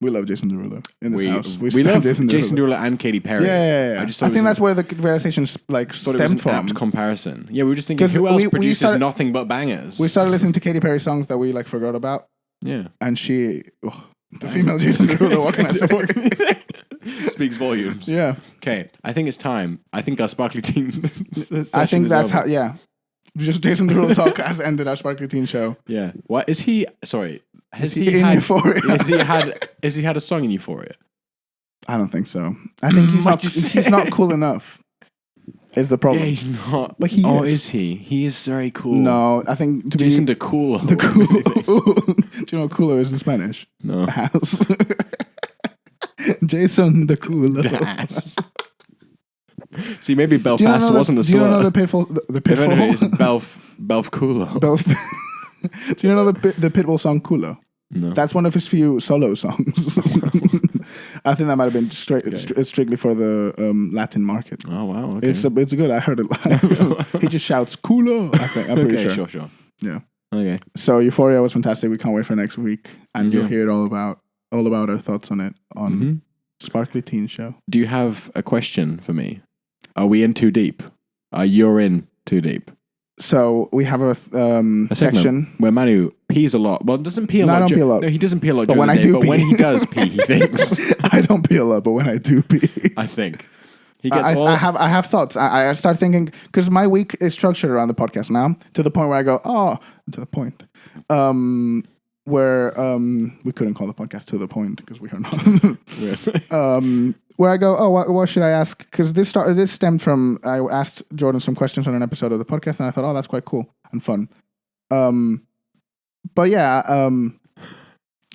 We love Jason Derulo in this We house. we stand love Jason Derulo and Katy Perry. Yeah. I just I thought think that's where the realization thought it was stemmed an from. apt comparison. Yeah, we were just thinking 'Cause who else we produces started- nothing but bangers. We started listening to Katy Perry songs that we like forgot about, Yeah. and the female Jason Derulo. What can I say? Speaks volumes. Yeah, Okay, I think it's time. I think our Sparkly Teen. I think that's how. Yeah, just Jason Derulo talk has ended our Sparkly Teen show. Yeah. What is he? Sorry. Has Is he he in had? Euphoria? Has he had a song in Euphoria? I don't think so. I think he's What not. you He's not cool enough. Is the problem? Yeah, he's not. But he Oh, is. is he? He is very cool. No, I think to Jason be the cool. the cool. Do you know what culo is in Spanish? No. Ass. Jason the culo. Ass. See, maybe Do you not Belfast know wasn't a do you not slur. know the pitfall? The If anything, pitfall. it's Belf Culo. Do you know the Pitbull song "Culo"? No. That's one of his few solo songs. I think that might have been strictly for the Latin market. Oh wow. Okay. It's good. I heard it live. He just shouts "Culo." I think I'm pretty okay, sure. Sure. Yeah. Okay. So Euphoria was fantastic. We can't wait for next week, and Yeah. you'll hear all about our thoughts on it on Mhm. Sparkly Teen Show. Do you have a question for me? Are we in too deep? You're in too deep. So we have a A section. segment where Manu pees a lot. Well, doesn't pee a No, lot. I don't pee a lot. No, he doesn't pee a lot But during when the I day. do But when pee- he does pee, he thinks. I don't pee a lot, but when I do pee, I think he gets I, all. I have thoughts. I start thinking because my week is structured around the podcast now to the point where I go, to the point. Where we couldn't call the podcast to the point because we are not. Where I go, what should I ask? Because this stemmed from I asked Jordan some questions on an episode of the podcast, and I thought, that's quite cool and fun. But yeah,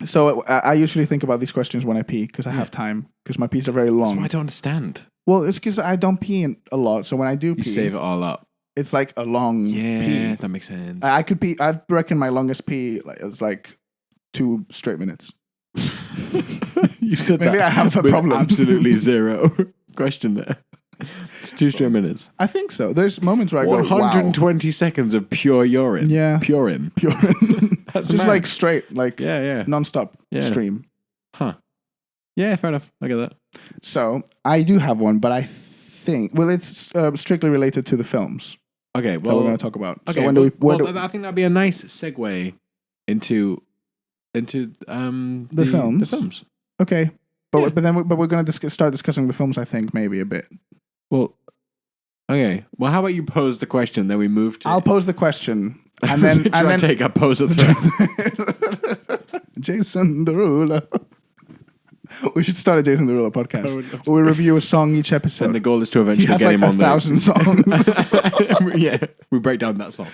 so I usually think about these questions when I pee because I have time because my pees are very That's long. what I don't understand. Well, it's because I don't pee a lot, so when I do You pee, save it all up. it's like a long Yeah, pee. that makes sense. I could pee. I reckon my longest pee is like 2 straight minutes. You said Maybe that I have a with problem. absolutely zero question there. It's 2 straight minutes. I think so. There's moments where I go, wow. 120 seconds of pure urine. Yeah. Purine. Pure. That's Just mad. like straight, like Yeah. non-stop Yeah. stream. Huh. Yeah, fair enough. I get that. So I do have one, but I think, it's strictly related to the films Okay, that well, we're going to talk about. okay, So when do we? I think that'd be a nice segue into the films? The films. Okay, but Yeah. then we're going to start discussing the films. I think maybe a bit. Well, okay. Well, how about you pose the question, then we move to. I'll pose the question, and then take a pose of threat. Jason Derulo. We should start a Jason Derulo podcast. We review a song each episode. And the goal is to He eventually has get like him on 1,000 songs. Yeah, we break down that song.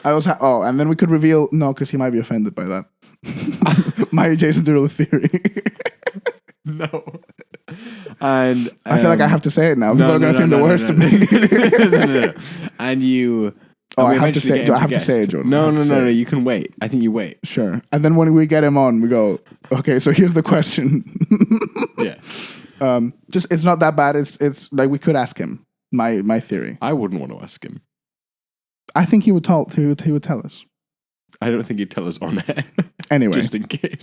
I also and then we could reveal because he might be offended by that. My Jason Derulo theory. No. And I feel like I have to say it now. People are going to think the worst of me. No. And you. Oh, and I we have to eventually say. get Do I him have to guest. say it, Jordan? I No. have to say it. You can wait. I think you wait. Sure. And then when we get him on, we go, okay, so here's the question. Yeah. Just it's not that bad. It's like we could ask him. My theory. I wouldn't want to ask him. I think he would tell. He would tell us. I don't think he'd tell us on air. Anyway, Just in case.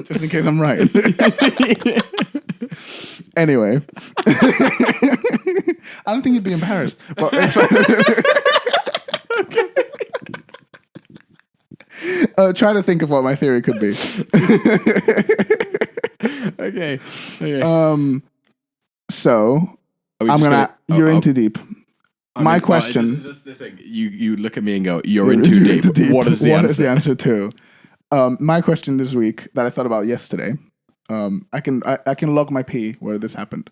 just in case I'm right. Anyway, I don't think he'd be embarrassed. But it's try to think of what my theory could be. Okay. So Are we I'm just gonna. You're in too deep. My question. Is this the thing? You look at me and go, "You're in too deep." What is the answer? What is the answer to? My question this week that I thought about yesterday I can log my pee where this happened.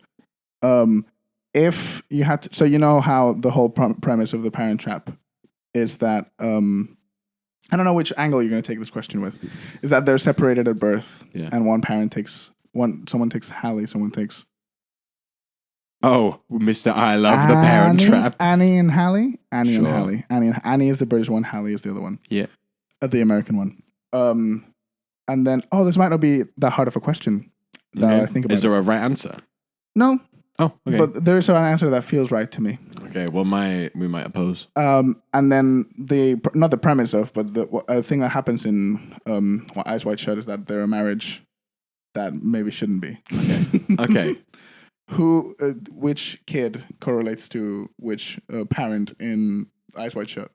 If you had to, so you know how the whole premise of the Parent Trap is that I don't know which angle you're going to take this question with. Is that they're separated at birth, and one parent takes someone takes Hallie, someone takes. Oh, Mr. I love the Parent Trap. Annie and Hallie. Annie and Hallie. Annie is the British one. Hallie is the other one. Yeah. The American one. And then this might not be that hard of a question. I think about. Is there a right answer? No. Oh, okay. But there is an answer that feels right to me. Okay. Well, we might oppose. And then not the premise of, but the thing that happens in Eyes Wide Shut is that they're a marriage that maybe shouldn't be. Okay. Which kid correlates to which parent in Eyes Wide Shut?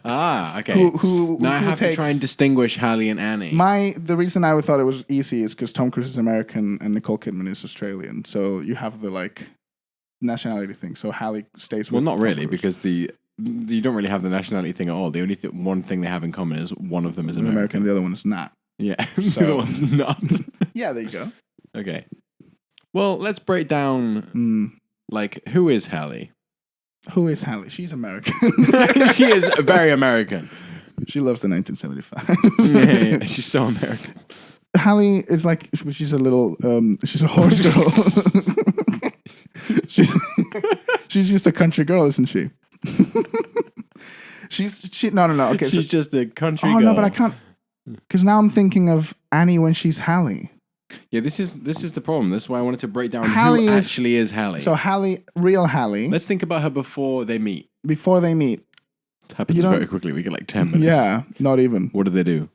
Okay. Who now I have to try and distinguish Hallie and Annie. The reason I thought it was easy is because Tom Cruise is American and Nicole Kidman is Australian, so you have the nationality thing. So Hallie stays with. Well, not Tom really, Cruise. because you don't really have the nationality thing at all. The only one thing they have in common is one of them is American. The other one is not. Yeah, the other one's not. Yeah, there you go. Okay. Well, let's break down who is Hallie? Who is Hallie? She's American. She is very American. She loves the 1975. Yeah, she's so American. Hallie is she's a little she's a horse girl. she's just a country girl, isn't she? No. Okay, she's just a country girl. Oh no, but I can't, because now I'm thinking of Annie when she's Hallie. Yeah, this is the problem. This is why I wanted to break down who actually is Hallie. So Hallie, real Hallie. Let's think about her before they meet. Before they meet. It happens very quickly. We get 10 minutes. Yeah, not even. What do they do?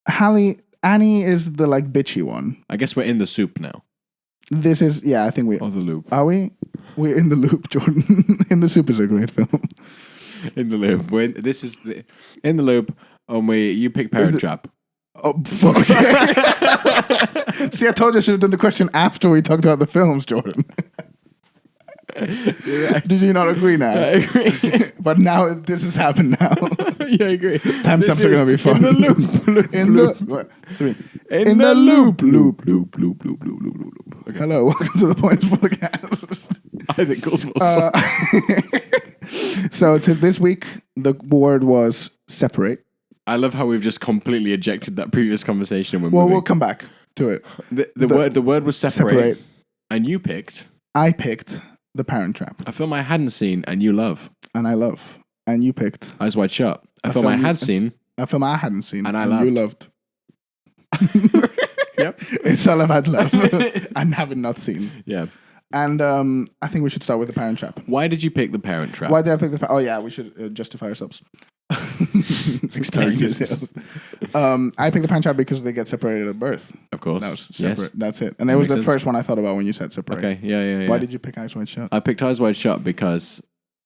Annie is the bitchy one. I guess we're in the soup now. This is, I think we... Or the loop. Are we? We're in the loop, Jordan. In the Soup is a great film. In the loop. In the loop, you pick Parent Trap. Oh, fuck. See, I told you I should have done the question after we talked about the films, Jordan. Did you not agree now? I agree. But now this has happened now. Yeah, I agree. Timestamps are going to be fun. In the loop. In the loop. Okay. Hello, welcome to the Points Podcast. I think Gospel So this week, the word was separate. I love how we've just completely ejected that previous conversation. We'll come back to it. The word was separate. And you picked? I picked The Parent Trap. A film I hadn't seen and you love. And I love. And you picked? Eyes Wide Shut. A film I had seen. A film I hadn't seen. And you loved. Yep. It's all about love. And having not seen. Yeah. And I think we should start with The Parent Trap. Why did you pick The Parent Trap? Why did I pick the... Oh, yeah, we should justify ourselves. Experiences. I picked The Parent Trap because they get separated at birth. Of course. That was separate. Yes. That's it. And it was the first one I thought about when you said separate. Okay, yeah. Why did you pick Eyes Wide Shut? I picked Eyes Wide Shut because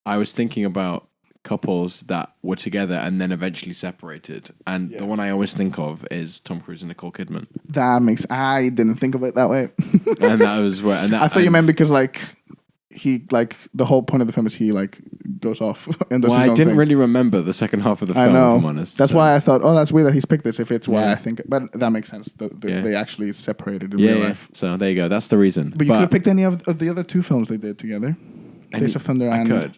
I was thinking about couples that were together and then eventually separated. And the one I always think of is Tom Cruise and Nicole Kidman. I didn't think of it that way. And that was where... I thought you meant because he the whole point of the film is he goes off and does his own I didn't thing. really remember the second half of the film, I know. if I'm honest. That's why I thought, that's weird that he's picked this if it's why I think... But that makes sense. They actually separated in real life. So there you go. That's the reason. But you could have picked any of the other two films they did together. Days of Thunder and... I could.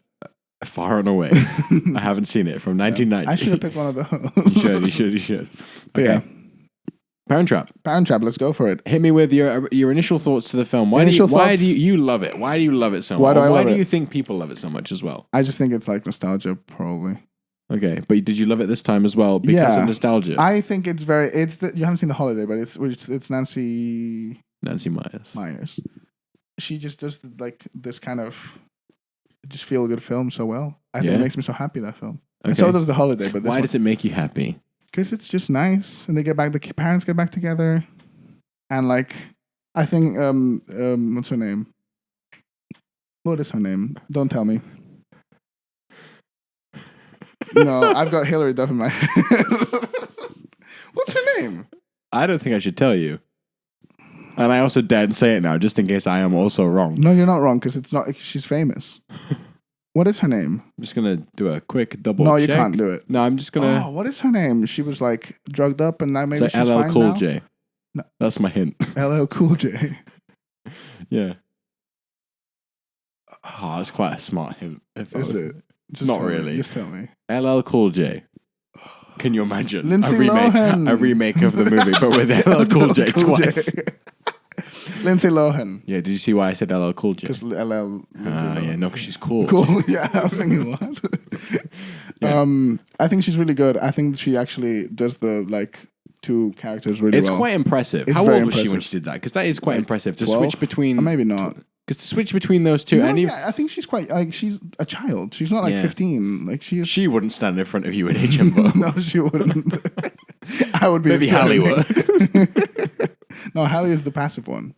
Far and away. I haven't seen it from 1990. I should have picked one of those. You should. But yeah. Parent Trap. Parent Trap, let's go for it. Hit me with your initial thoughts to the film. Why do you love it? Why do you love it so much? Why do you think people love it so much as well? I just think it's nostalgia, probably. Okay, but did you love it this time as well because of nostalgia? I think it's you haven't seen The Holiday, but it's Nancy Myers. She just does this kind of just feel good film so well. I think it makes me so happy, that film. Okay. And so does The Holiday. But why does it make you happy? Because it's just nice, and the parents get back together, and I think what's her name? What is her name? Don't tell me. No, I've got Hilary Duff in my head. What's her name? I don't think I should tell you. And I also daren't say it now, just in case I am also wrong. No, you're not wrong, because it's not. She's famous. What is her name? I'm just going to do a quick double check. No, you can't do it. No, I'm just going to... Oh, what is her name? She was drugged up and now maybe she's LL fine Cool now? J. That's my hint. LL Cool J. Yeah. Oh, that's quite a smart hint. Is it? Just Not tell me. really. Just tell me. LL Cool J. Can you imagine Lindsay a remake Lohan. of the movie, but with LL Cool J twice? Lindsay Lohan. Yeah, did you see why I said LL Cool J? Because LL. Lindsay Lohan. Yeah, no, because she's cool. Cool. Yeah, I was thinking what? Yeah. I think she's really good. I think she actually does the like two characters really It's well. quite impressive. It's How very old was she when impressive. she did that? Because that is quite Like impressive to 12? switch between. Or maybe not. Because to switch between those two, No, and even, yeah, I think she's quite like she's a child. She's not like Yeah. 15. Like she. she wouldn't stand in front of you in a jumbo. No, she wouldn't. I would be. Maybe Hallie would. No, Hallie is the passive one.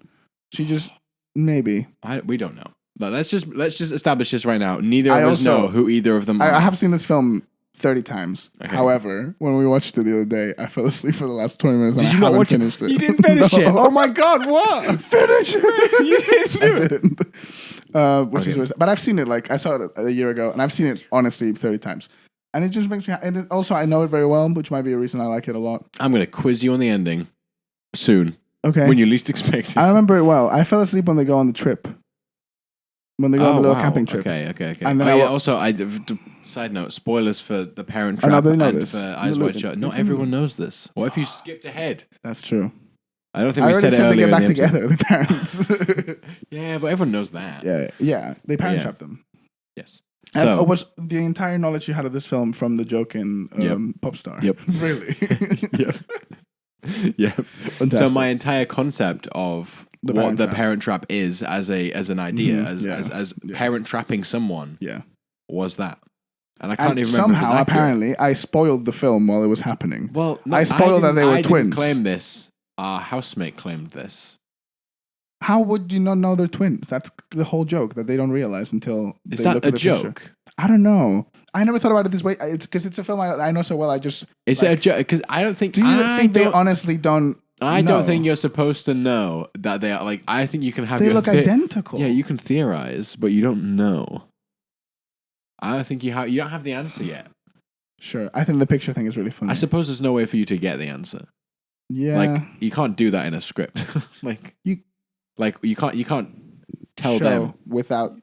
She just maybe. We don't know. But let's just establish this right now. Neither I of us also- know who either of them are. I have seen this film 30 times. Okay. However, when we watched it the other day, I fell asleep for the last 20 minutes. Did and you I not haven't watch finished it? You didn't finish it. No. Oh my god! What? Finish it. You didn't do I it. didn't. Which Okay. is weird. But I've seen it. Like I saw it a year ago, and I've seen it honestly 30 times. And it just makes me. And also, I know it very well, which might be a reason I like it a lot. I'm gonna quiz you on the ending soon Okay. when you least expect it. I remember it well. I fell asleep when they go on the trip. When they go on the little wow. camping trip. Okay. And then Oh, I yeah, wa- also, side note: spoilers for The Parent Oh, no, Trap they know and this. for Eyes No, Wide look, Shut. it's Not in- everyone knows this. What if you skipped ahead? That's true. I don't think I we already said it said they earlier. get back in the episode. together, the parents. Yeah, but everyone knows that. yeah. They parent Yeah. trap them. Yes. And So was the entire knowledge you had of this film from the joke in Popstar? Yep. Really? yeah. Fantastic. So my entire concept of The what parent the trap. parent trap is as an idea, Mhm, as yeah. parent trapping someone Yeah. was that. And I can't And even remember. if it's somehow, accurate. apparently, I spoiled the film while it was happening. Well, no, I spoiled that they were I twins. didn't claim this. Our housemate claimed this. How would you not know they're twins? That's the whole joke that they don't realize until Is they that look a at the joke? picture. I don't know. I never thought about it this way. It's because it's a film I know so well. I just Is it a joke? Because I don't think. do you I think they don't- honestly don't? I know? don't think you're supposed to know that they are like. I think you can have. They your look identical. Yeah, you can theorize, but you don't know. I don't think you have. You don't have the answer yet. Sure. I think the picture thing is really funny. I suppose there's no way for you to get the answer. Yeah. Like you can't do that in a script. like You- you can't tell show them. without.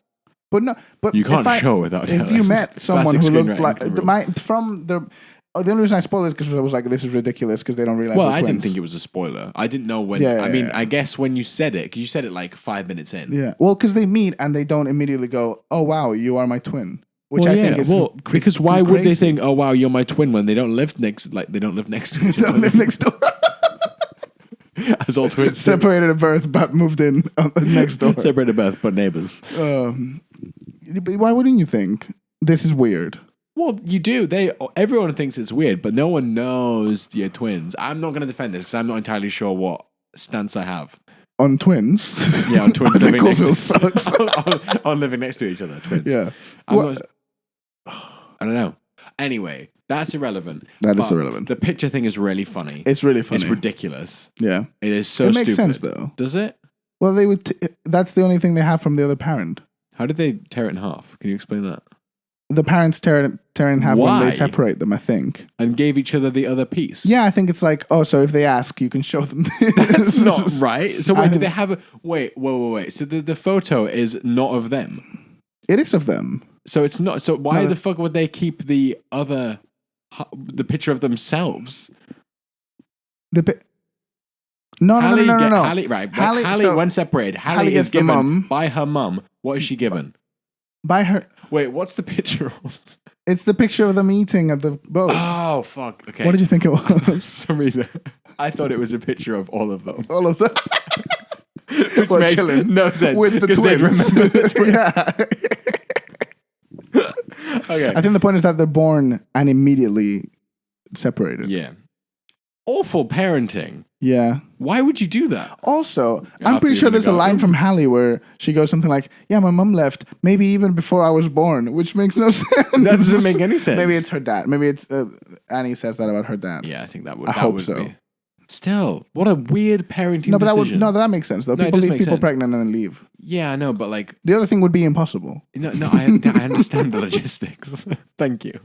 But no. But You can't if I- show without If telling. you met someone Classic who looked screenwriting like rule. from the. Oh, the only reason I spoiled it is because I was like, "This is ridiculous," because they don't realize. Well, they're I didn't twins. think it was a spoiler. I didn't know when. Yeah, I mean, yeah. I guess when you said it, because you said it like 5 minutes in. Yeah. Well, because they meet and they don't immediately go, "Oh wow, you are my twin," which Well, I yeah, think is because why would they crazy. think, "Oh wow, you're my twin" when they don't live next? Like they don't live next to each They don't other. live next door. As all twins, Separated at birth, but moved in next door. separated birth, but neighbors. But why wouldn't you think this is weird? Well, you do. Everyone thinks it's weird, but no one knows you're twins. I'm not going to defend this because I'm not entirely sure what stance I have. On twins? Yeah, on twins I think living next Colville to sucks. on living next to each other, twins. Yeah. I'm What- not- I don't know. Anyway, that's irrelevant. That is But irrelevant. The picture thing is really funny. It's really funny. It's ridiculous. Yeah. It is so it makes stupid. sense though. Does it? Well, they would. That's the only thing they have from the other parent. How did they tear it in half? Can you explain that? The parents tear it in half when Why? they separate them. I think. And gave each other the other piece. Yeah, I think it's like, oh, so if they ask, you can show them. That's not right. So I wait, do think- they have a wait? So the photo is not of them. It is of them. So it's not. So why No, the fuck would they keep the other, the picture of themselves? No, Hallie, no. Hallie, right? Hallie- Hallie, so- when separated, Hallie Hallie gets is the given mum. by her mum. What is she given? By her. Wait, what's the picture of? It's the picture of them eating at the boat. Oh fuck! Okay. What did you think it was? For some reason, I thought it was a picture of all of them, All of them. which Well, makes chilling no sense with the because they'd twins. remember the twins. Yeah. Okay. I think the point is that they're born and immediately separated. Yeah. Awful parenting. Yeah. Why would you do that? Also, Yeah, I'm after pretty you're sure gonna there's a go, line "Ooh." from Hallie where she goes something like, "Yeah, my mom left, maybe even before I was born," which makes no sense. That doesn't make any sense. Maybe it's her dad. Maybe it's Annie says that about her dad. Yeah, I think that would. I that hope would so. Be. Still, what a weird parenting No, but decision. that makes sense though. No, it People does leave make people sense. pregnant and then leave. Yeah, I know, but like, The other thing would be impossible. no, I understand the logistics. Thank you.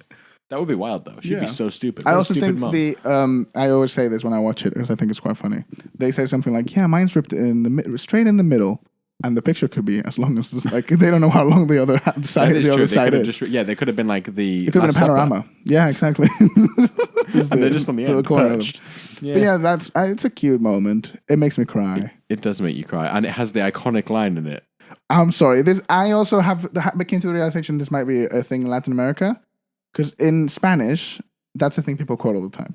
That would be wild, though. She'd be so stupid. I What a also stupid think mom. I always say this when I watch it because I think it's quite funny. They say something like, "Yeah, mine's ripped straight in the middle." And the picture could be as long as like they don't know how long the other side is. They could have been like the. It could have been a panorama. Yeah, exactly. And they're just on the end. Perched. Yeah. But yeah, it's a cute moment. It makes me cry. It does make you cry, and it has the iconic line in it. I'm sorry. I also came to the realization this might be a thing in Latin America, because in Spanish, that's a thing people quote all the time.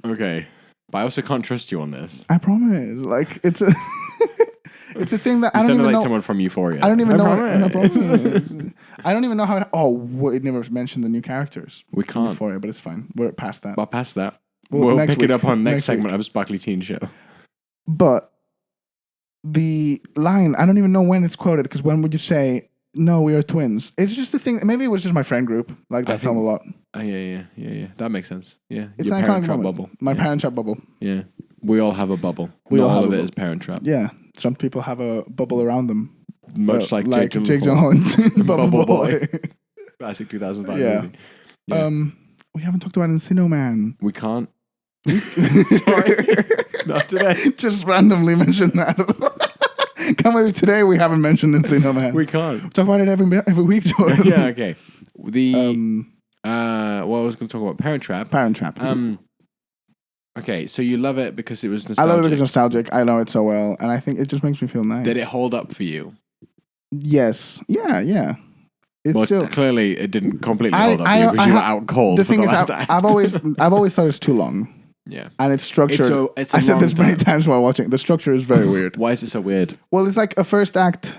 Okay, but I also can't trust you on this. I promise. Like it's a. It's a thing that I don't even know. Someone from Euphoria. I don't even know. I don't even know how. It never mentioned the new characters. We can't. Euphoria, but it's fine. We're past that. But past that, we'll pick it up on next segment of Sparkly Teen Show. But the line, I don't even know when it's quoted, because when would you say, "No, we are twins"? It's just a thing. Maybe it was just my friend group like that film a lot. Yeah. That makes sense. Yeah, it's an iconic moment. Bubble. My Parent Trap bubble. Yeah, we all have a bubble. All of it is Parent Trap. Yeah. Some people have a bubble around them. Much like Jake Gyllenhaal. Bubble Boy. Classic 2005 yeah. movie. Yeah. We haven't talked about Encino Man. We can't. Sorry. Not today. Just randomly mention that. Can't believe today we haven't mentioned Encino Man. We can't. Talk about it every week, Jordan. Yeah, okay. What I was going to talk about Parent Trap. Parent Trap. Okay, so you love it because it was nostalgic. I love it because it's nostalgic. I know it so well, and I think it just makes me feel nice. Did it hold up for you? Yes. Yeah. It's still clearly it didn't completely hold up for you because you were out cold. The thing is, I've always thought it's too long. Yeah, and it's structured. I said this many times while watching. The structure is very weird. Why is it so weird? Well, it's like a first act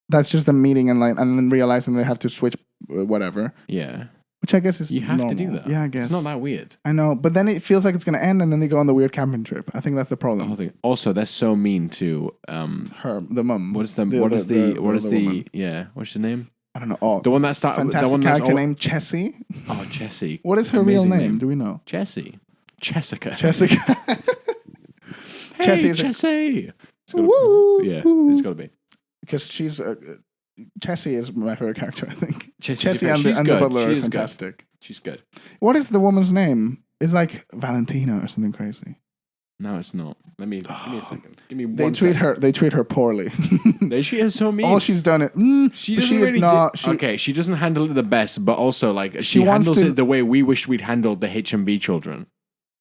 that's just them meeting and then realizing they have to switch whatever. Yeah. Which I guess is you have normal. to do that. Yeah, I guess. It's not that weird. I know, but then it feels like it's going to end and then they go on the weird camping trip. I think that's the problem. The whole thing. Also, they're so mean to the mum. What's the name? I don't know. Oh, the one that started. Fantastic the one character named Chessie. Oh, Chessie. What is her real name? Do we know? Chessie. Jessica. Chessie. Chessie. Chessie. It's got to be. Because she's Chessie is my favorite character, I think. Chessie and the butler are fantastic. Good. She's good. What is the woman's name? It's like Valentina or something crazy. No, it's not. Give me a second. Give me one They treat her poorly. She is so mean. All she's done it. She doesn't handle it the best, but also like she handles it the way we wish we'd handled the HMB children.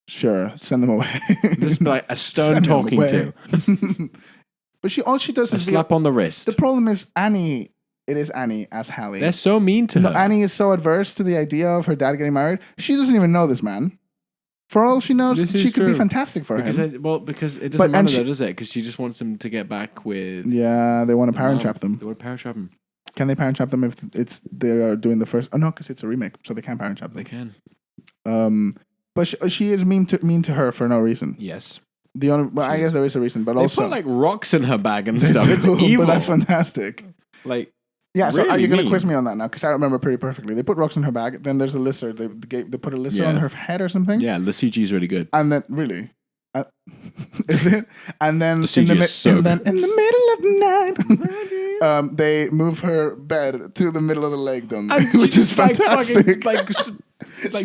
Sure, send them away. Just like a stern talking to. But all she does is a slap on the wrist. The problem is Annie. It is Annie as Hallie. They're so mean to her. Annie is so adverse to the idea of her dad getting married. She doesn't even know this man. For all she knows, she could be fantastic for him. Because it doesn't matter though, does it? Because she just wants him to get back with... Yeah, they want to parent trap them. They want to parent trap them. Can they parent trap them if they are doing the first... Oh, no, because it's a remake, so they can parent trap them. They can. But she is mean to her for no reason. Yes. I guess there is a reason, but also... They put like rocks in her bag and stuff. It's evil. But that's fantastic. Like... Yeah, so are you going to quiz me on that now? Because I remember pretty perfectly. They put rocks in her bag. Then there's a lizard. They put a lizard on her head or something. Yeah, the CG is really good. And then really, is it? And then the CG is so good. Then in the middle of the night, they move her bed to the middle of the lake, don't they? Which is fantastic. Like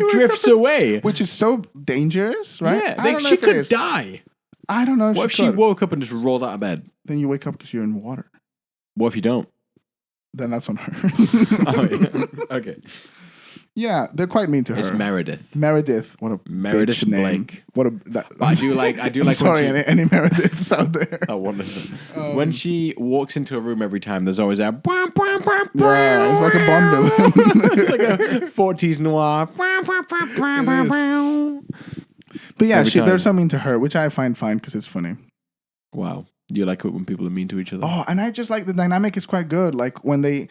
drifts away, which is so dangerous, right? Yeah, she could die. I don't know. What if she woke up and just rolled out of bed? Then you wake up because you're in water. What if you don't? Then that's on her. Okay. Yeah, they're quite mean to her. It's Meredith. What a Meredith name. Blake. I do like. I'm sorry, any Merediths out there? Oh, wonderful. When she walks into a room every time, there's always a. Yeah, it's like a Bond villain. It's like a 40s noir. But yeah, they're so mean to her, which I find fine because it's funny. Wow. Do you like it when people are mean to each other? Oh, and I just like the dynamic is quite good. Like when they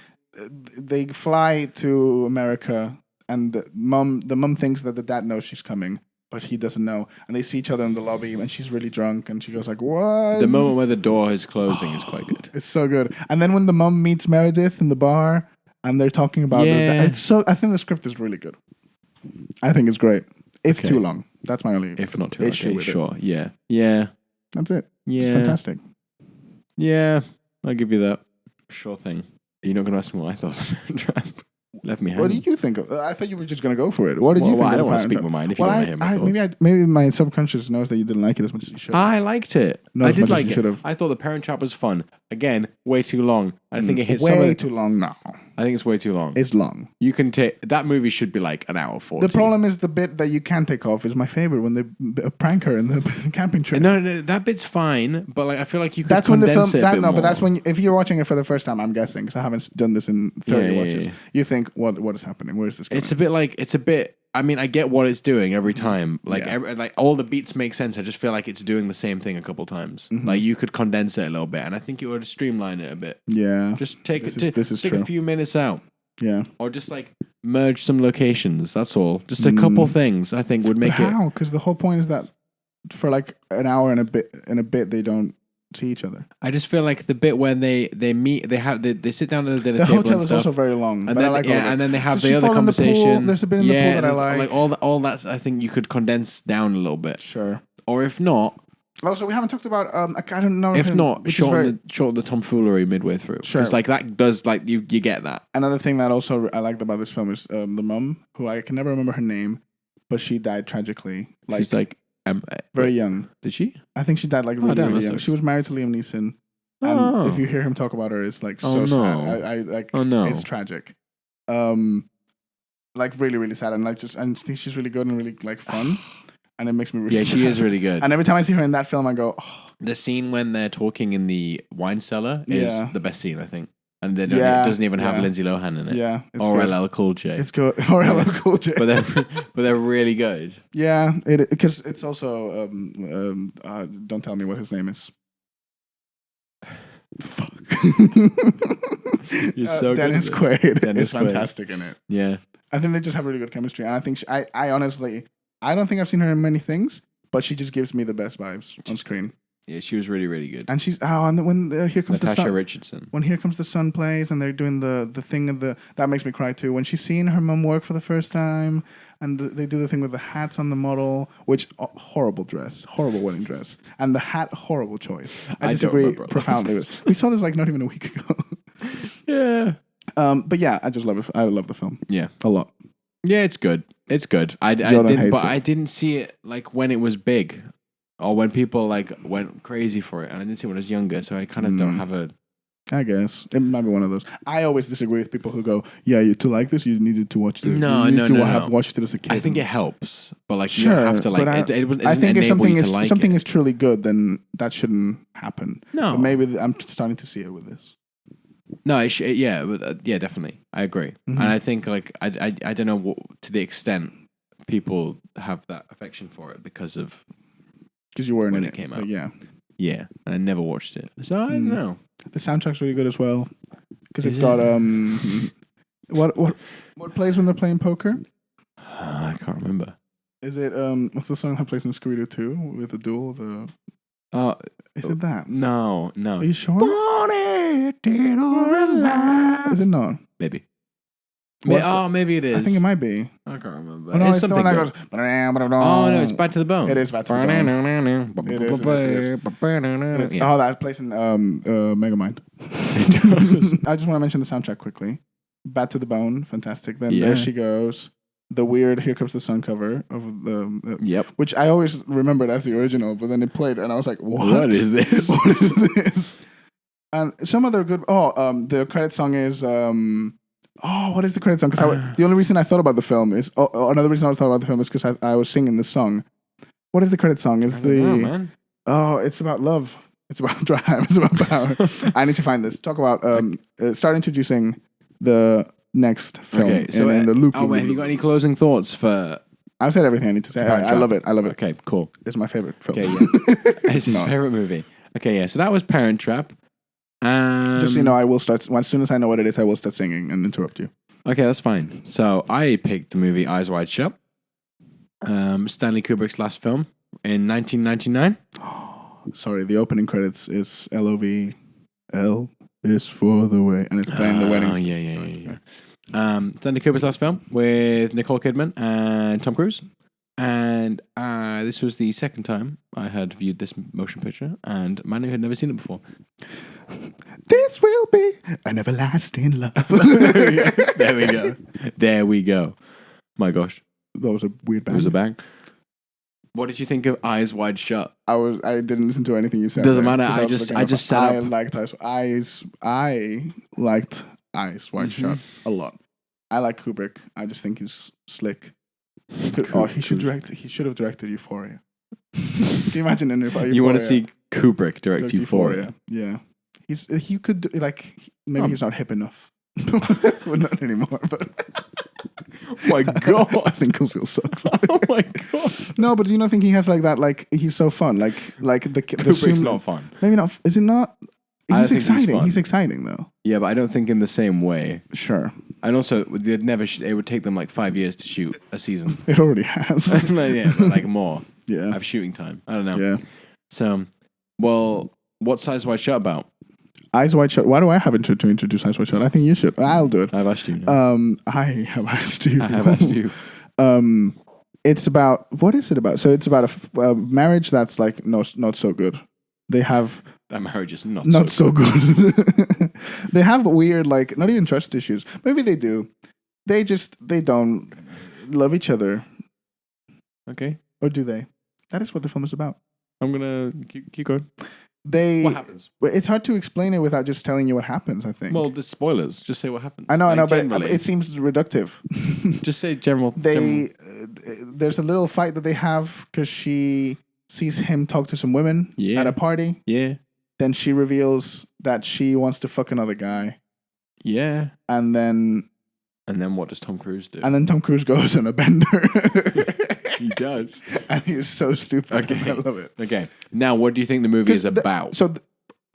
fly to America and the mom thinks that the dad knows she's coming, but he doesn't know. And they see each other in the lobby and she's really drunk and she goes like, "What?" The moment where the door is closing is quite good. It's so good. And then when the mom meets Meredith in the bar and they're talking about it, I think the script is really good. I think it's great. If too long. That's my only issue with it. Yeah. Yeah. That's it. Yeah. It's fantastic. Yeah, I'll give you that. Sure thing. You're not going to ask me what I thought of Parent Trap? Left me What hanging. do you think? I thought you were just going to go for it. What did you think? I of don't want to Parent speak Trap? my mind if you don't want to hear my thoughts. Maybe my subconscious knows that you didn't like it as much as you should. I liked it. Not I as did much as like you it. should have. I thought the Parent Trap was fun. Again, way too long. I think it hits way too long now. I think it's way too long. It's long. You can take that movie should be like an hour 40. The problem is the bit that you can take off is my favorite when they prank her in the camping trip. No, that bit's fine, but like I feel like you could That's when the condense film. it a bit more. But that's when if you're watching it for the first time, I'm guessing because I haven't done this in 30 watches. You think, what is happening? Where is this going? It's a bit. I mean, I get what it's doing every time. Like, like all the beats make sense. I just feel like it's doing the same thing a couple times. Like you could condense it a little bit, and I think it would streamline it a bit. Yeah, just take take a few minutes out. Yeah, or just like merge some locations. That's all. Just a couple things I think would make it. How? Because the whole point is that for like an hour and a bit they don't see each other. I just feel like the bit when they meet, they sit down at the dinner the table hotel and is stuff. also very long, and but then I like all and then they have Does the she other fall in the pool? conversation. There's a bit in the pool that I like. all that. I think you could condense down a little bit. Sure. Or if not. Also, we haven't talked about. I don't know. If not, shorten the tomfoolery midway through. Sure. It's like that does like you get that. Another thing that also I liked about this film is the mum, who I can never remember her name, but she died tragically. Like, she's like very young. Did she? I think she died like really young. She was married to Liam Neeson, and if you hear him talk about her, it's like so sad. I like. Oh no, it's tragic. Like really, really sad, and like I think she's really good and really like fun. And it makes me really sad. she is really good. And every time I see her in that film, I go, oh. The scene when they're talking in the wine cellar is the best scene, I think. And it doesn't even have Lindsay Lohan in it. Yeah. Or LL Cool J. It's good. Or LL Cool J. but they're really good. Yeah. Because it's also, don't tell me what his name is. Fuck. You're so Dennis good. Quaid is fantastic in it. Yeah. I think they just have really good chemistry. And I think I honestly, I don't think I've seen her in many things, but she just gives me the best vibes on screen. Yeah, she was really, really good. And she's and when Here Comes the Sun, Natasha Richardson. When Here Comes the Sun plays, and they're doing the thing of that makes me cry too. When she's seeing her mum work for the first time, and they do the thing with the hats on the model, which horrible dress, horrible wedding dress, and the hat, horrible choice. I disagree profoundly with. We saw this like not even a week ago. Yeah. But yeah, I just love it. I love the film. Yeah, a lot. Yeah, it's good. It's good. I didn't see it like when it was big, or when people like went crazy for it, and I didn't see it when I was younger. So I kind of don't have a. I guess it might be one of those. I always disagree with people who go, "Yeah, to like this, you needed to watch this. No, have watched it as a kid." I think it helps, but like sure, you don't have to like. I think if something is truly good, then that shouldn't happen. No, but maybe I'm starting to see it with this. No, yeah, definitely, I agree, and I think like I don't know to the extent people have that affection for it because you weren't when in it came out. Yeah, and I never watched it, so I don't know. The soundtrack's really good as well because it's got what plays when they're playing poker? I can't remember. Is it what's the song that plays in Scooby-Doo 2 with the duel? Is it that? No. Are you sure? Is it not? Maybe. Maybe it is. I think it might be. I can't remember. Oh, no, it's something that goes. Oh No, it's Bad to the Bone. It is Bad to the Bone. It is. Oh, that plays in Megamind. I just want to mention the soundtrack quickly. Bad to the Bone, fantastic. Then There She Goes. The weird Here Comes the Sun cover of the which I always remembered as the original, but then it played and I was like, what is this? What is this? And some other good the credit song is what is the credit song? Because the only reason I thought about the film is another reason I thought about the film is because I was singing this song. What is the credit song? It's it's about love. It's about drive. It's about power. I need to find this. Talk about start introducing the next film in the loop. Have you got any closing thoughts for? I've said everything I need to say. I love it. Okay, cool. It's my favorite film. Okay, yeah. It's his favorite movie. Okay, yeah. So that was Parent Trap. Just so you know, I will start as soon as I know what it is. I will start singing and interrupt you. Okay, that's fine. So I picked the movie Eyes Wide Shut. Stanley Kubrick's last film in 1999. Sorry, the opening credits is LOV. L is for the way, and it's playing the wedding. Yeah. Stanley Kubrick's last film with Nicole Kidman and Tom Cruise. And this was the second time I had viewed this motion picture, and Manu had never seen it before. This will be an everlasting love. There we go. There we go. My gosh. That was a weird bang. It was a bang. What did you think of Eyes Wide Shut? I didn't listen to anything you said. Doesn't there, matter. I just set up. I liked Eyes Wide Shut a lot. I like Kubrick. I just think he's slick. He should have directed Euphoria. Can you imagine in Euphoria? You want to see Kubrick direct Euphoria? Yeah. He could maybe he's not hip enough. Well, not anymore, but oh my god, I think he'll feel sucks. Oh my god. No, but do you not think he has like that? Like he's so fun. Like the Kubrick's not fun. Maybe not. Is it not? He's exciting. He's exciting though. Yeah, but I don't think in the same way. Sure. And also, they'd never. It would take them like 5 years to shoot a season. It already has. Yeah, but like more. Yeah. I have shooting time. I don't know. Yeah. So, well, what's Eyes Wide Shut about? Eyes Wide Shut. Why do I have to introduce Eyes Wide Shut? I think you should. I'll do it. I've asked you. Now. I have asked you. I have asked you. It's about, what is it about? So it's about a marriage that's like not so good. They have that marriage is not so good. They have weird, like, not even trust issues. Maybe they do. They don't love each other. Okay. Or do they? That is what the film is about. I'm gonna keep going. What happens? It's hard to explain it without just telling you what happens, I think. Well, the spoilers. Just say what happens. I know, but it seems reductive. Just say general. There's a little fight that they have because she sees him talk to some women at a party. Yeah. Then she reveals that she wants to fuck another guy. Yeah. And then what does Tom Cruise do? And then Tom Cruise goes on a bender. He does. And he's so stupid. Okay. I love it. Okay. Now, what do you think the movie is about?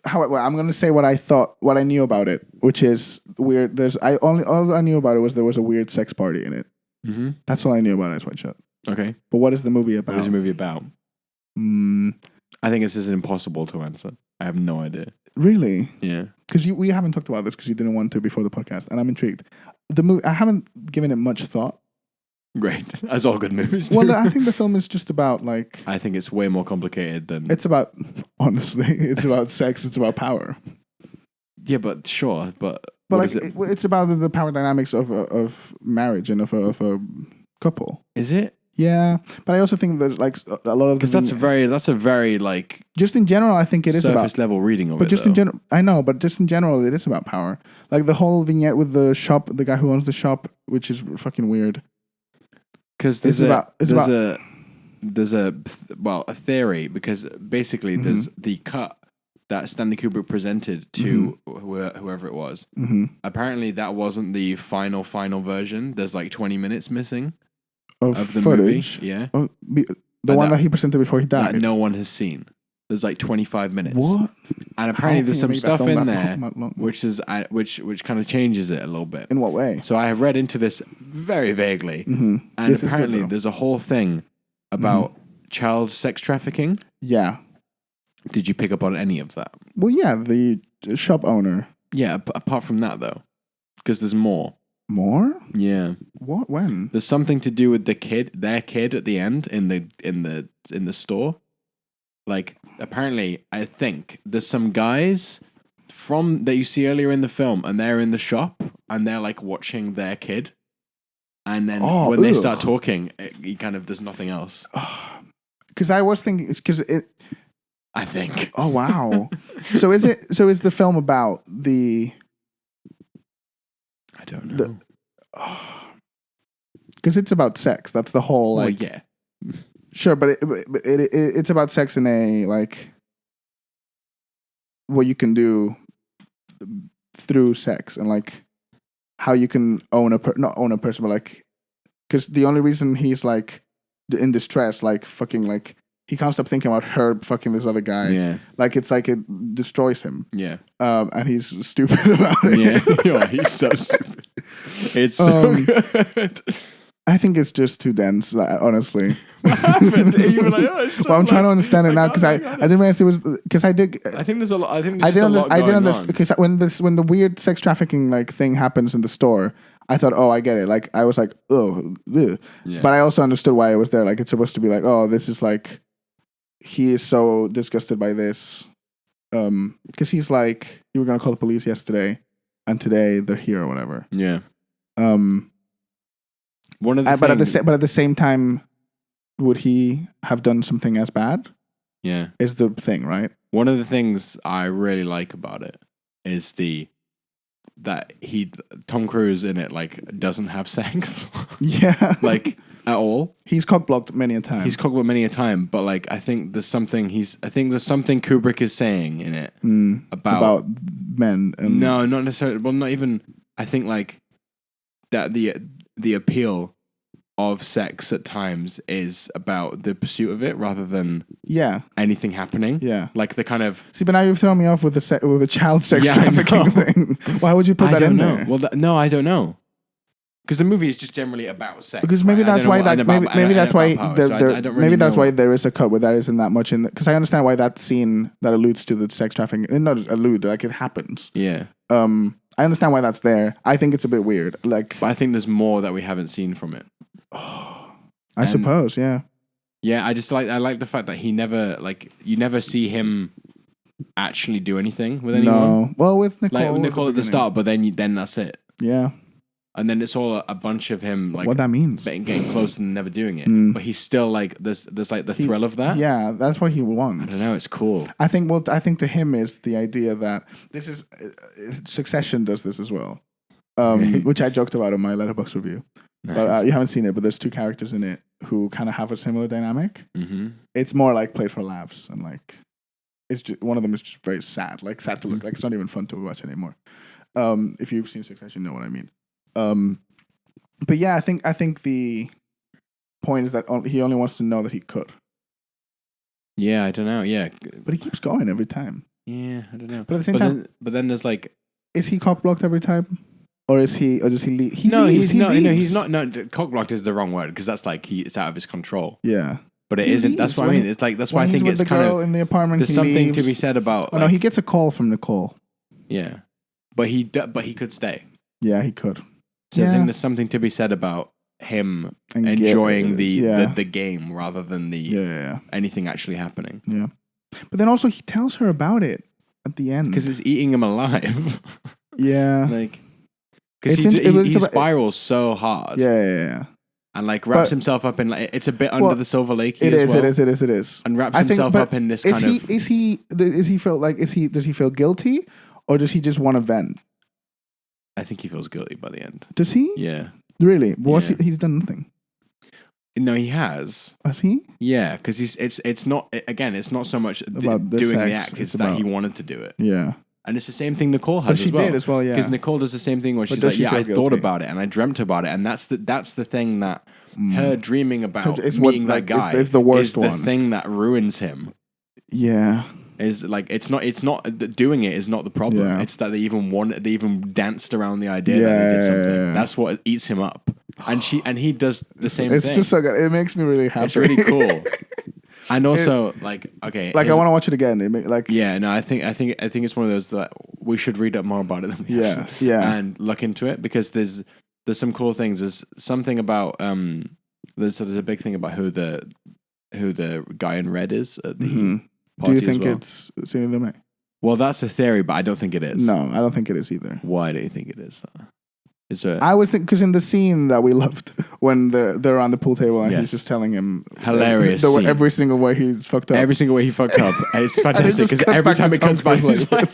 I'm going to say what I knew about it, which is weird. All I knew about it was there was a weird sex party in it. Mm-hmm. That's all I knew about Eyes Wide Shut. Okay. But what is the movie about? What is the movie about? I think this is impossible to answer. I have no idea. Really? Yeah. Because we haven't talked about this because you didn't want to before the podcast, and I'm intrigued. The movie, I haven't given it much thought. Great. As all good movies do. Well, I think the film is just about like... I think it's way more complicated than... It's about, honestly, it's about sex, it's about power. Yeah, but sure, but like, it's about the power dynamics of marriage and of a couple. Is it? Yeah, but I also think there's like a lot of... Because that's a very like... Just in general, I think it is about... Surface level reading of it, but just in general, I know, but just in general, it is about power. Like the whole vignette with the shop, the guy who owns the shop, which is fucking weird. Because there's a theory, because basically there's the cut that Stanley Kubrick presented to whoever it was. Mm-hmm. Apparently that wasn't the final version. There's like 20 minutes missing of the footage. Movie. Yeah. The one that he presented before he died. That no one has seen. There's like 25 minutes. What? And apparently there's some stuff in there which kind of changes it a little bit. In what way? So I have read into this very vaguely. Mm-hmm. And apparently there's a whole thing about child sex trafficking. Yeah. Did you pick up on any of that? Well, yeah, the shop owner. Yeah, apart from that though. Because there's more. More? Yeah. What? When? There's something to do with their kid at the end in the store. Like, apparently, I think there's some guys that you see earlier in the film, and they're in the shop, and they're like watching their kid, and then when they start talking, there's nothing else. Because I was thinking, it's because it. I think. Oh wow! So is the film about the? I don't know. Because it's about sex. That's the whole like. Well, yeah. Sure, but it's about sex in a, like, what you can do through sex and, like, how you can not own a person, but, like, because the only reason he's, like, in distress, like, fucking, like, he can't stop thinking about her fucking this other guy. Yeah. Like, it's like it destroys him. Yeah. And he's stupid about it. Yeah. He's so stupid. It's so good. I think it's just too dense, honestly. What happened? You were like, oh, it's so well, I'm trying to understand it now because I didn't realize it was because I did. I think there's a lot. I think there's a lot going on. Because when the weird sex trafficking like thing happens in the store, I thought, oh, I get it. Like, I was like, oh, ugh. Yeah. But I also understood why it was there. Like, it's supposed to be like, oh, this is like, he is so disgusted by this. Because he's like, you were going to call the police yesterday, and today they're here or whatever. Yeah. One of the but at the same time, would he have done something as bad? Yeah. Is the thing, right? One of the things I really like about it is that Tom Cruise in it like doesn't have sex. Yeah. Like at all. He's cock-blocked many a time. But like I think there's something Kubrick is saying in it about men. No, not necessarily. Well, not even. I think like that the appeal of sex at times is about the pursuit of it rather than anything happening. Yeah, like the kind of see. But now you've thrown me off with the child sex trafficking thing. Why would you put that in there? Well, no, I don't know. Because the movie is just generally about sex. Because maybe that's why maybe that's why there is a cut where that isn't that much in. Because I understand why that scene that alludes to the sex trafficking, not allude, like it happens. Yeah. I understand why that's there. I think it's a bit weird. Like, but I think there's more that we haven't seen from it. I suppose, yeah. Yeah, I like the fact that he never you never see him actually do anything with anyone. No, well, with Nicole, like with Nicole at the start, but then that's it. Yeah. And then it's all a bunch of him like what that means, getting close and never doing it. But he's still like there's like the thrill of that. Yeah, that's what he wants. I don't know. It's cool. I think to him is the idea that this is Succession does this as well, which I joked about in my Letterboxd review. Nice. But you haven't seen it. But there's two characters in it who kind of have a similar dynamic. Mm-hmm. It's more like played for laughs and like it's just, one of them is just very sad to look. Like it's not even fun to watch anymore. If you've seen Succession, you know what I mean. But yeah, I think the point is that he only wants to know that he could. Yeah, I don't know. Yeah, but he keeps going every time. Yeah, I don't know. But at the same time, but then there's like, is he cock blocked every time, or does he leave? He leaves. No, he's not. No, cock blocked is the wrong word because that's like it's out of his control. Yeah, but it isn't. That's what I mean. It's like that's why I think it's kind of in the apartment. There's something to be said about. Oh no, he gets a call from Nicole. Yeah, but he could stay. Yeah, he could. So I think there's something to be said about him enjoying the game rather than the anything actually happening. Yeah, but then also he tells her about it at the end because it's eating him alive. Yeah, like because he spirals so hard. Yeah. And like wraps himself up in like it's a bit under the Silver Lake. It is. And wraps himself up in this kind of. Does he feel guilty, or does he just want to vent? I think he feels guilty by the end. Does he? Yeah. Really? He's done nothing. No, he has. Has he? Yeah, because it's not so much about doing the act; it's that he wanted to do it. Yeah. And it's the same thing Nicole has she as well. did as well, yeah. Because Nicole does the same thing where she's like, I thought about it and I dreamt about it, and that's the thing that her dreaming about meeting that guy is the worst one. The thing that ruins him. Yeah. Is like it's not doing it is not the problem. Yeah. It's that they even danced around the idea that they did something. Yeah. That's what eats him up. And he does the same thing. It's just so good. It makes me really happy. It's really cool. And also, I want to watch it again. I think it's one of those that we should read up more about it than we have. Yeah, and look into it because there's some cool things. There's something about there's a big thing about who the guy in red is at the party. Do you think it's Sidney Lumet? Well, that's a theory, but I don't think it is. No, I don't think it is either. Why do you think it is though? I was thinking because in the scene that we loved when they're on the pool table and he's just telling him hilarious every single way he's fucked up. Every single way he fucked up. It's fantastic because every time it comes back, he's like,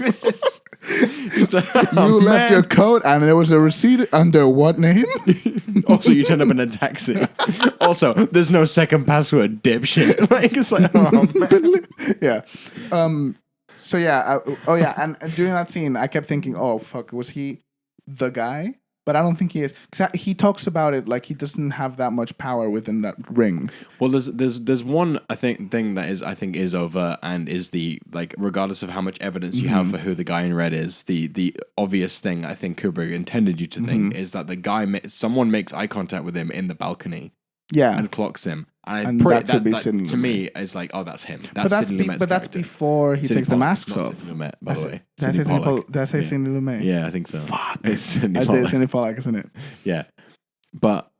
you left your coat and there was a receipt under what name? Also, you turned up in a taxi. Also, there's no second password, dipshit. Like it's like, oh man. Yeah. So yeah. And during that scene, I kept thinking, oh fuck, was he the guy? But I don't think he is. Because he talks about it like he doesn't have that much power within that ring. Well, there's one thing that I think is over and is the like regardless of how much evidence you have for who the guy in red is, the obvious thing I think Kubrick intended you to think is that the guy someone makes eye contact with him in the balcony Yeah. and clocks him. And that could be Sidney to Lumet. me is like, oh, that's him. But that's Sidney Lumet's that's character. before he Sidney takes the Pollack, masks not off. Sidney Lumet, by the way. Did I say Sidney Pollack. Did I say Sidney Lumet? Yeah, I think so. Fuck. It's Sidney I Pollack. did Sidney Pollack, isn't it? Yeah, but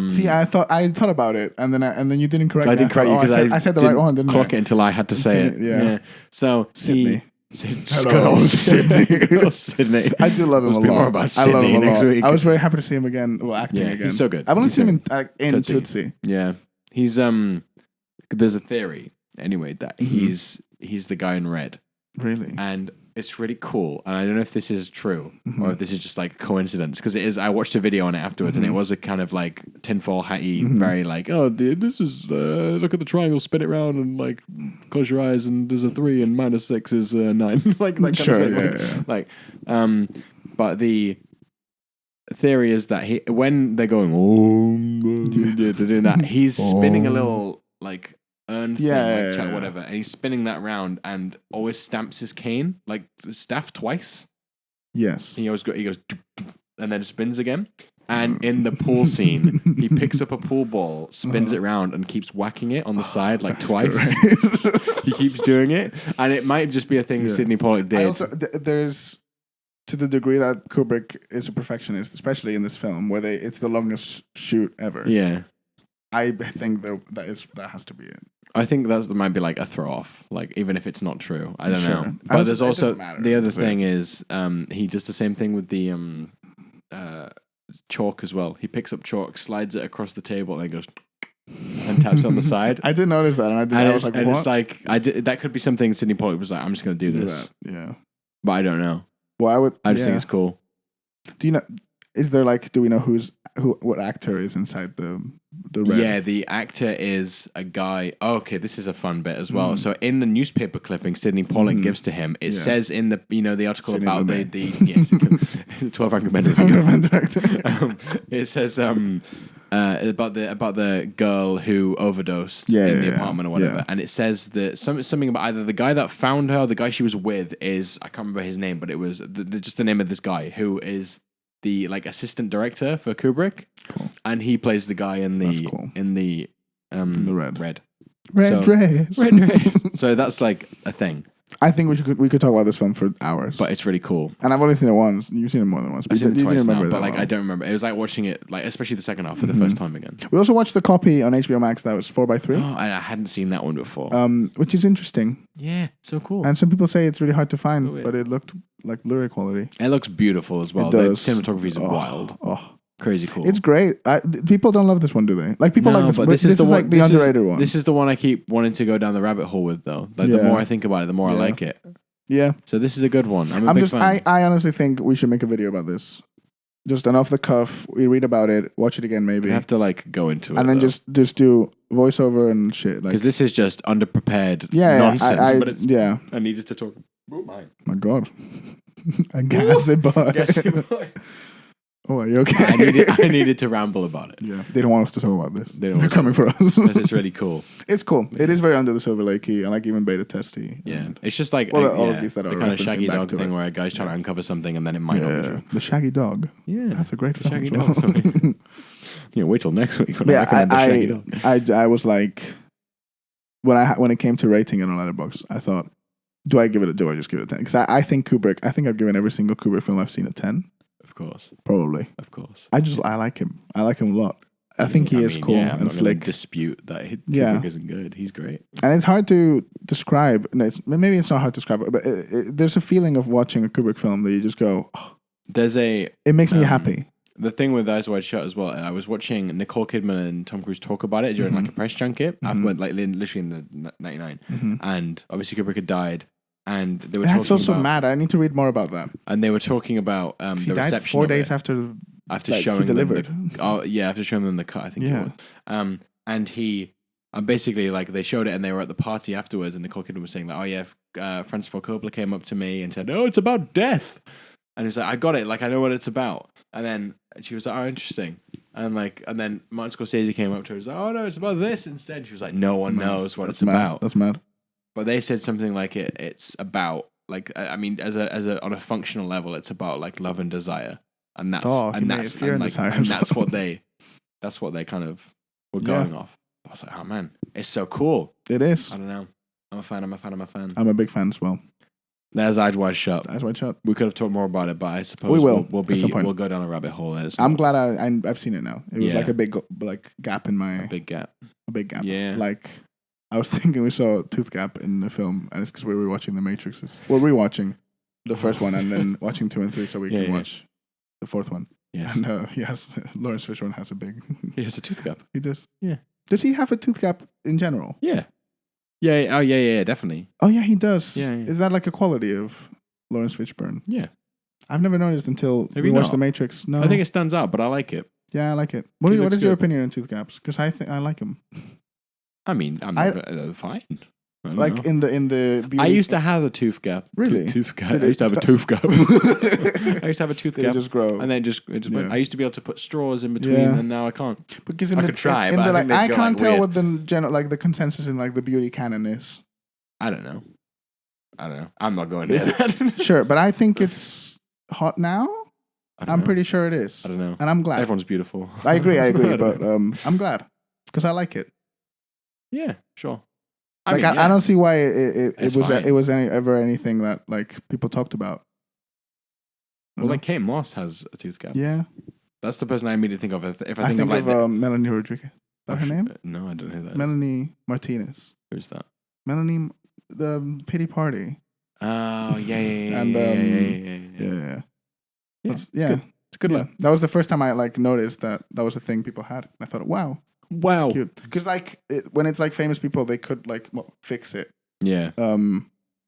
See, I thought about it, and then you didn't correct me. I didn't correct you because I said the right one, didn't clock I? it until I had to say Sidney, it. yeah. So Sydney. Hello, Sydney. Hello, Sydney. I do love him We'll a speak lot. more about I love Sydney him a next lot. week. I was very happy to see him again. Well, acting Yeah, again. he's so good. I've only He's seen so him in Tootsie. Yeah, he's There's a theory anyway that he's the guy in red, Really? and it's really cool. And I don't know if this is true or if this is just like a coincidence, because it is. I watched a video on it afterwards, and it was a kind of like tinfoil hatty, very like, oh, this is look at the triangle, spin it around, and like close your eyes, and there's a 3, and -6 is 9. like that Sure, kind of thing. yeah. But the theory is that when they're going, they're doing that, he's spinning a little like urn thing, like whatever, and he's spinning that round and always stamps his cane, like staff, twice. Yes. He goes, and then spins again. And in the pool scene, he picks up a pool ball, spins it around, and keeps whacking it on the side like twice. He keeps doing it, and it might just be a thing Sidney Pollack did. Also, there's, to the degree that Kubrick is a perfectionist, especially in this film, where it's the longest shoot ever. Yeah, I think that has to be it. I think that might be like a throw off, like even if it's not true. I don't know. Sure. But there's also matter, the other thing is he does the same thing with the chalk as well. He picks up chalk, slides it across the table, and then goes and taps on the side. I did notice that, and I was like, what? It's like that could be something Sidney Pollack was like, I'm just going to do this. Yeah. But I don't know. Well, I just think it's cool. Do you know? Is there like? Do we know what actor is inside the red? Yeah, the actor is a guy. Oh, okay, this is a fun bit as well. So in the newspaper clipping Sidney Pollack gives to him, it says in the the article Sidney about Lumet. the 12 Angry Men. It says about the girl who overdosed in the apartment or whatever, and it says that something about either the guy that found her, or the guy she was with is, I can't remember his name, but it was just the name of this guy who is the like assistant director for Kubrick. Cool. And he plays the guy in the red so, dress. Red. So that's like a thing. I think we could talk about this film for hours. But it's really cool. And I've only seen it once. You've seen it more than once. I've seen it twice now, but like well. I don't remember. It was like watching it, like especially the second half for the first time again. We also watched the copy on HBO Max that was 4:3. Oh, and I hadn't seen that one before. Which is interesting. Yeah, so cool. And some people say it's really hard to find, Oh, yeah. but it looked like Blu-ray quality. It looks beautiful as well. It does. The cinematography is wild. Crazy cool. It's great. People don't love this one, do they? Like people No, like this, but but this is like the underrated one. This is the one I keep wanting to go down the rabbit hole with, though. Like the more I think about it, the more I like it. Yeah. So this is a good one. I'm a big fan. I honestly think we should make a video about this. Just an off the cuff. We read about it, watch it again maybe. We have to like go into it, and then just do voiceover and shit. Like because this is just underprepared nonsense. But it's, I needed to talk. Oh my god. A gassy boy. Oh, are you okay? I needed to ramble about it. Yeah, they don't want us to talk about this. They're coming for us. It's really cool. It's cool. Yeah. It is very under the Silver Lakey, and like even Beta Testy. Yeah, it's just like all of these that the are kind of Shaggy back Dog to thing it. where a guy's trying to uncover something and then it might not be true. The Shaggy Dog. Yeah, that's a great film. Shaggy Dog. Wait till next week when I recommend the Shaggy Dog. I was like, when it came to rating it on Letterboxd, I thought, do I just give it a 10? Because I think Kubrick. I think I've given every single Kubrick film I've seen a 10. Of course. Probably. Of course. I like him. I like him a lot. I think he is cool I'm and slick. Dispute that Kubrick isn't good. He's great. And it's hard to describe. No, maybe it's not hard to describe, but there's a feeling of watching a Kubrick film that you just go, oh, it makes me happy. The thing with Eyes Wide Shut as well, I was watching Nicole Kidman and Tom Cruise talk about it during like a press junket. I went like literally in the 99. And obviously Kubrick had died. And they were That's talking also about, mad. I need to read more about that. And they were talking about the he died reception 4 of days it. after showing he delivered. After showing them the cut, I think it was. And he basically like they showed it and they were at the party afterwards and Nicole Kidman was saying like, oh yeah, Francis Ford Coppola came up to me and said, oh, it's about death. And he was like, I got it, like I know what it's about. And then she was like, oh, interesting. And then Martin Scorsese came up to her and was like, oh no, it's about this instead. She was like, no one knows what it's about. That's mad. But they said something like it's about like I mean as a on a functional level it's about like love and desire and that's what they kind of were going off. I was like, oh man, it's so cool. It is. I don't know. I'm a fan. I'm a big fan as well. There's Eyes Wide Shut. Eyes Wide Shut. We could have talked more about it, but I suppose We will, We'll at some point. We'll go down a rabbit hole. I'm glad I've seen it now. It was like a big gap in my... A big gap. A big gap. Yeah. Like, I was thinking we saw a tooth gap in the film, and it's because we were watching The Matrixes. Well, rewatching the first one and then watching 2 and 3 so we can watch the fourth one. Yes. And Lawrence Fishburne has a big... He has a tooth gap. He does? Yeah. Does he have a tooth gap in general? Yeah. Yeah. Oh, yeah, definitely. Oh, yeah, he does. Yeah. Is that like a quality of Lawrence Fishburne? Yeah. I've never noticed until Have we you watched not? The Matrix. No. I think it stands out, but I like it. Yeah, I like it. What He is looks your good. opinion on tooth gaps? Because I think I like them. I mean, I'm fine. I don't Like know. in the beauty... I used to have a tooth gap. Really? Tooth gap. Did I used to have a tooth gap. I used to have a tooth Did it gap. just grow? And then it just Yeah. I used to be able to put straws in between, Yeah. and now I can't. Because in I the, could try, in but the, I like, think they'd I go, can't like, tell weird. what the general the consensus in like the beauty canon is. I don't know. I'm not going there. Sure, but I think it's hot now. I'm pretty sure it is. I don't know. And I'm glad. Everyone's beautiful. I agree, I don't but know. I'm glad because I like it. Yeah, sure. I don't see why it It's was fine. it was ever anything that like people talked about. Well, like Kate Moss has a tooth gap. Yeah, That's the person I immediately think of. If I I think of like Melanie Rodriguez. Is that her name? No, I don't know who that is. Melanie Martinez. Who's that? Melanie, the Pity Party. Oh, yeah. And, Yeah, That's- it's good. It's a good look. That was the first time I like noticed that was a thing people had. I thought, wow, Wow. cute. Because like when it's like famous people, they could like fix it, Yeah. or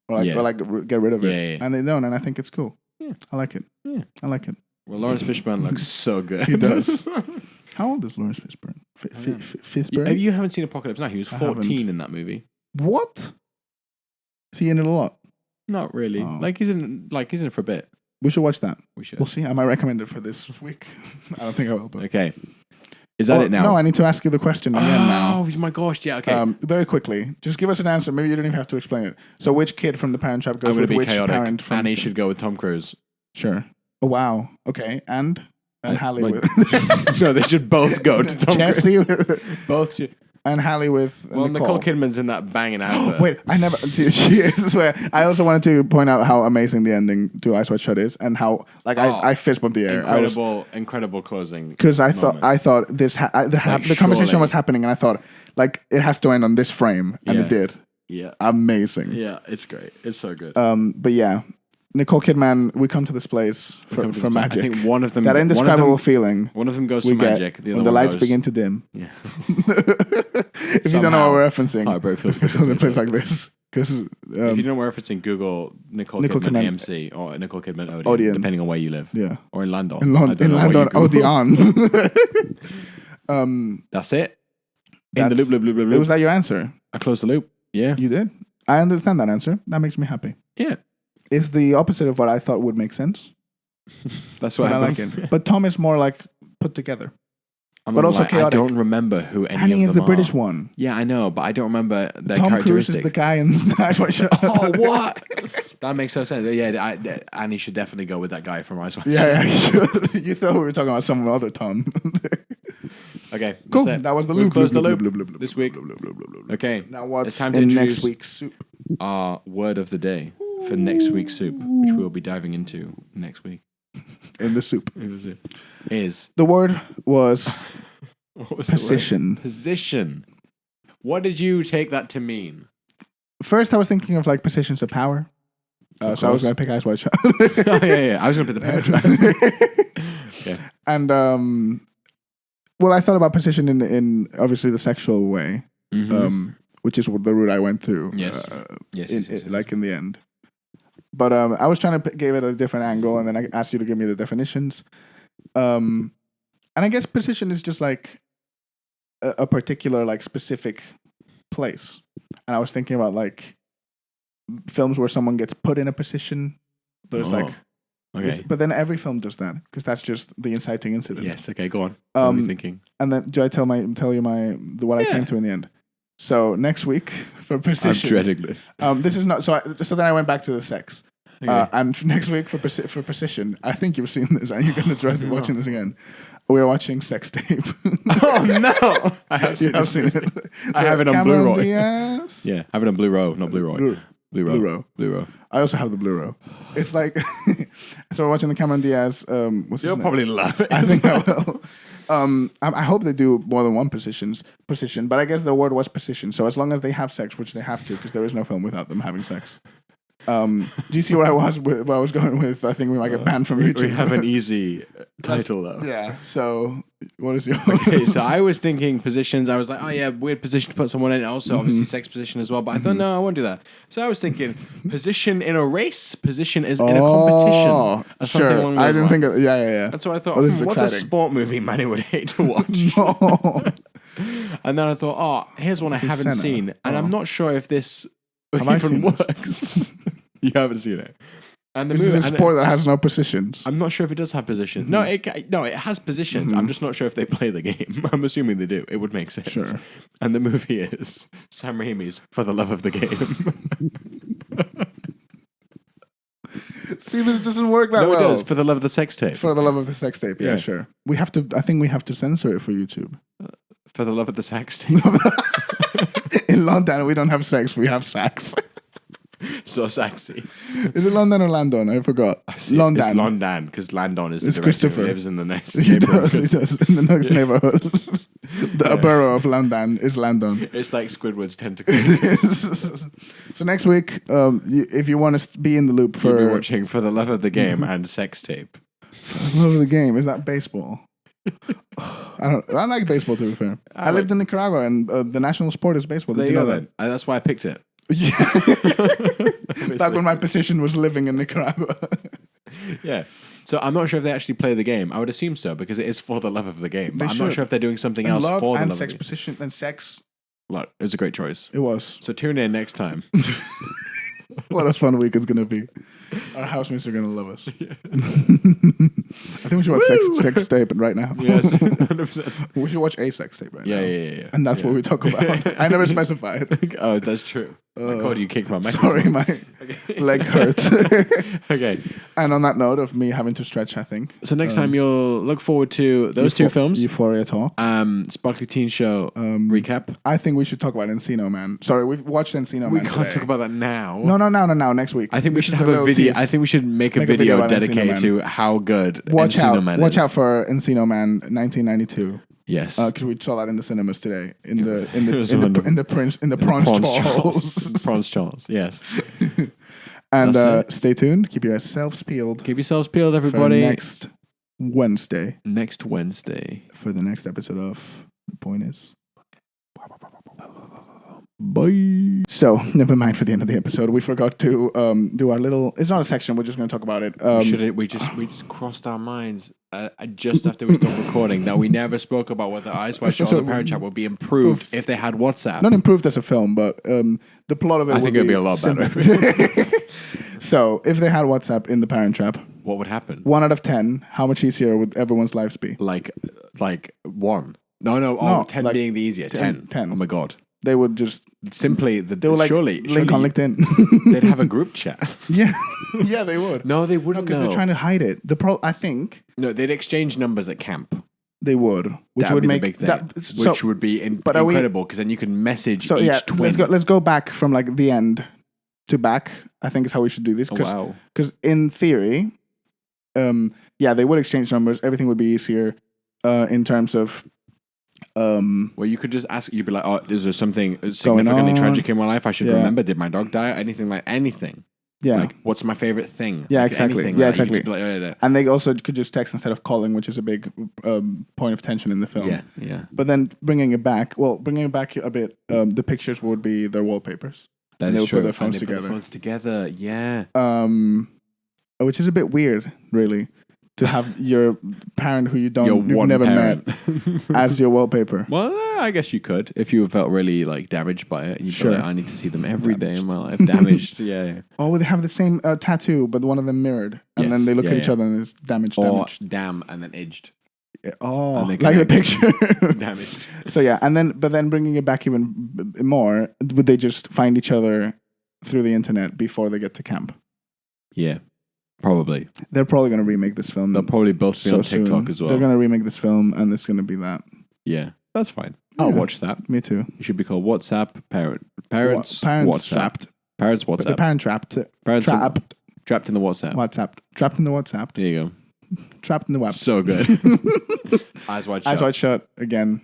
like get rid of it, Yeah. and they don't. And I think it's cool. Yeah. I like it. Yeah. I like it. Well, Lawrence Fishburne looks so good. He does. How old is Lawrence Fishburne? Fishburne? You haven't seen Apocalypse Now. He was I 14 haven't. in that movie. What? Is he in it a lot? Not really. Oh. Like he's in it for a bit. We should watch that. We should. We'll see. I might recommend it for this week. I don't think I will, but Okay. Is that it now? No, I need to ask you the question again now. Oh my gosh! Yeah. Okay. Very quickly, just give us an answer. Maybe you don't even have to explain it. So, which kid from the Parent Trap I'm goes going to with be which chaotic. parent? From Annie should go with Tom Cruise. Sure. Oh wow. Okay, and Hallie like- with No, they should both go to Tom Cruise. Jesse with, Both should. and Hallie with Well, Nicole Kidman's in that banging out. Wait, I never. See, she is. I swear. I also wanted to point out how amazing the ending to Eyes Wide Shut is, and how like I fist bumped the air. Incredible closing. Because I moment. thought this the conversation surely. was happening, and I thought like it has to end on this frame, and Yeah. it did. Yeah. Amazing. Yeah, it's great. It's so good. But yeah, Nicole Kidman, we come to this place for magic. I think one of them. That indescribable feeling One of them goes we for get magic. The other when the one lights goes, begin to dim. Yeah. If you don't know what we're referencing, Heartbreak feels it's on a place like this. Because If you don't know what we're referencing, Google Nicole Kidman MC or Nicole Kidman Odeon, Odeon. depending on where you live. yeah, Or in London. in I don't London, know what you Google. Odeon. That's it. In the loop, loop, loop, loop, loop. Was that your answer? I closed the loop. Yeah. You did. I understand that answer. That makes me happy. Yeah. It's the opposite of what I thought would make sense. That's what But I like it. But Tom is more like put together. I'm But not also gonna lie, chaotic. I don't remember who any Annie of is them the British are. one. Yeah, I know, but I don't remember their Tom Cruise characteristics. is the guy in Eyes Wide Shut. Oh, what? That makes no sense. Yeah, Annie should definitely go with that guy from Eyes Wide Shut. Yeah, you should. You thought we were talking about some other Tom. Okay, Cool. that's it. That was the We've loop. closed the loop, loop loop, loop, loop, this loop, week. loop, loop, loop, loop, loop. Okay, Now what's it's time to in introduce next week's soup? our word of the day for next week's soup, which we'll be diving into next week. In the soup. Is The word was what was the word? position. Position. What did you take that to mean? First, I was thinking of like positions of power. So I was course. going to pick Eyes Wide Shut. Oh yeah. I was going to put the power trap. Okay. And well, I thought about position in obviously the sexual way, which is the route I went to. Yes. Yes. Like in the end. But I was trying to give it a different angle, and then I asked you to give me the definitions. And I guess position is just like a particular, like specific place. And I was thinking about like films where someone gets put in a position. There's like, Okay. but then every film does that because that's just the inciting incident. Yes. Okay. Go on. What are you thinking? And then do I tell you what I came to in the end? So next week for position. I'm dreading this. This is not so. So then I went back to the sex, Okay. and next week for precision. I think you've seen this, and you're going to dread watching this again. We are watching Sex Tape. Oh no! I have You have seen it. I have it on Cameron Blu-ray. Diaz. Yeah, I have it on Blu-ray, not Blu-ray. Blu-ray. I also have the Blu-ray. It's like so we're watching the Cameron Diaz. What's his You'll name? probably love it. I think I will. I hope they do more than one position, but I guess the word was position. So as long as they have sex, which they have to, because there is no film without them having sex. Do you see where I was with? Where I was going with? I think we might get banned from YouTube. We have an easy title though. Yeah. So what is your? Okay, so I was thinking positions. I was like, oh yeah, weird position to put someone in. Also, obviously, sex position as well. But I thought, no, I won't do that. So I was thinking position in a race, position is in a competition. Or something Sure. along those I didn't think. lines. Yeah. And so I thought, Oh, this is what's a exciting. sport movie Manny would hate to watch? No. And then I thought, oh, here's one I haven't Senna. seen, and I'm not sure if this Have I even seen this? works. You haven't seen it. And the This movie, is a sport that has no positions. I'm not sure if it does have positions. No, it has positions. I'm just not sure if they play the game. I'm assuming they do. It would make sense. Sure. And the movie is Sam Raimi's For the Love of the Game. See, this doesn't work that No, well. it does. For the Love of the Sex Tape. For the love of the sex tape. Yeah, Yeah. sure. We have to. I think we have to censor it for YouTube. For the Love of the Sex Tape. In London, we don't have sex. We have sex. So sexy. Is it London or London? I forgot. London. It's London, because Landon is the It's director Christopher. who lives in the next He neighborhood. does in the next neighborhood. The borough of London is London. It's like Squidward's tentacle. So next week, if you want to be in the loop You'll be for watching For the Love of the Game and Sex Tape. love of the game, is that baseball? I like baseball, to be fair. I lived in Nicaragua, and the national sport is baseball. There Did you you go know then. That's why I picked it. Yeah. Back when my position was living in Nicaragua. Yeah. So I'm not sure if they actually play the game. I would assume so, because it is For the Love of the Game. But They I'm should. not sure if they're doing something And else love for the and love sex of the game. position and sex. Look, it was a great choice. It was. So tune in next time. What a fun week it's gonna be. Our housemates are gonna love us. I think we should watch sex tape right now. Yes, 100%. We should watch a sex tape right now. Yeah. And that's what we talk about. I never specified. Oh, that's true. My God, you kicked my Sorry, microphone. my leg hurts. Okay. And on that note of me having to stretch, I think. So next time you'll look forward to those two films. Euphoria talk. Sparkly Teen Show recap. I think we should talk about Encino Man. Sorry, we've watched Encino We Man can't today. talk about that now. No, next week. I think we This should is have a little video. tease. I think we should make a Make a video video about Encino dedicated Man. to how good Watch Encino out! Man Watch is. out for Encino Man 1992. Yes. Because we saw that in the cinemas today in the It was in wonderful. the Prawns Charles. Prawns Charles. Yes. And That's stay tuned. Keep yourselves peeled Keep yourselves peeled, for everybody. next Wednesday Next Wednesday. for the next episode of The Point Is. Bye. So, never mind for the end of the episode. We forgot to do our little. It's not a section. We're just going to talk about it. We just crossed our minds just after we stopped recording that we never spoke about whether I Spy Show or the Parent Chat would be improved if they had WhatsApp. Not improved as a film, but the plot of it. I think it'd be a lot better. So, if they had WhatsApp in the Parent Trap, What would happen? 1 out of 10, how much easier would everyone's lives be? Like 1. No. No, 10 like being the easier. 10. 10. Oh my God. They would just. Simply, They would like surely link on LinkedIn. they'd have a group chat. Yeah, yeah, they would. No, they wouldn't. Because they're trying to hide it. I think No, they'd exchange numbers at camp. they would, which That would be make the big thing, that. which would be but are we- incredible because then you can message So each yeah, twin. let's go back from like the end to back. I think is how we should do this. Oh, wow. Because in theory, they would exchange numbers. Everything would be easier in terms of. Well, you could just ask. You'd be like, "Oh, is there something significantly on? tragic in my life I should Yeah. remember? Did my dog die? Anything? Yeah. Like, what's my favorite thing? Yeah, Like, exactly. anything Yeah, like that. exactly. You'd be like, oh, yeah, And they also could just text instead of calling, which is a big point of tension in the film. yeah. But then bringing it back a bit, the pictures would be their wallpapers. That And is they'll true. put their phones And they put together. their phones together. Yeah. Which is a bit weird, really, to have your parent who you've one never parent. met as your wallpaper. Well, I guess you could if you felt really like damaged by it. And you Sure. felt like, I need to see them every day in my life. Damaged. Yeah. Oh, they have the same tattoo, but one of them mirrored, and Yes. then they look Yeah, at each yeah. other and it's damaged. Or damn, and then edged. Oh, and they like the connect. picture. Damaged. So yeah, but then bringing it back even more, would they just find each other through the internet before they get to camp? Yeah. Probably. They're probably going to remake this film. They'll probably both be on TikTok soon. as well. They're going to remake this film, and it's going to be that. Yeah, that's fine. I'll watch that. Me too. It should be called WhatsApp Parents WhatsApp. Trapped. Parents WhatsApp. The parent trapped. Parents Trapped. Trapped in the WhatsApp. Trapped in the WhatsApp. There you go. Trapped in the web. So good. Eyes wide shut. Eyes wide shut again.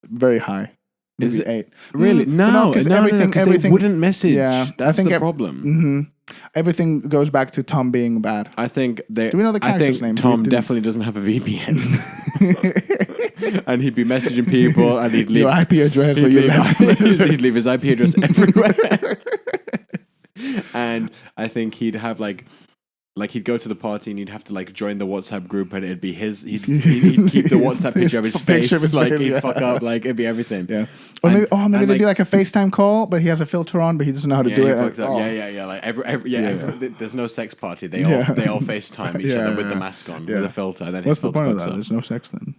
Very high. Is Maybe it 8? Really? No, because everything they wouldn't message. Yeah, That's I think the problem. Mm-hmm. Everything goes back to Tom being bad. I think they. Do we know the character's name? Tom definitely doesn't have a VPN, and he'd be messaging people, and he'd leave your IP address. He'd leave his IP address everywhere, and I think he'd have like he'd go to the party and he'd have to like join the WhatsApp group, and it'd be his. He'd keep the WhatsApp picture of his face. He'd fuck up. Like it'd be everything. Yeah. Or maybe they'd do like a FaceTime call, but he has a filter on, but he doesn't know how to do it. Yeah. Like there's no sex party. They all FaceTime each other with the mask on, with a filter. And then what's the point of that? There's no sex then.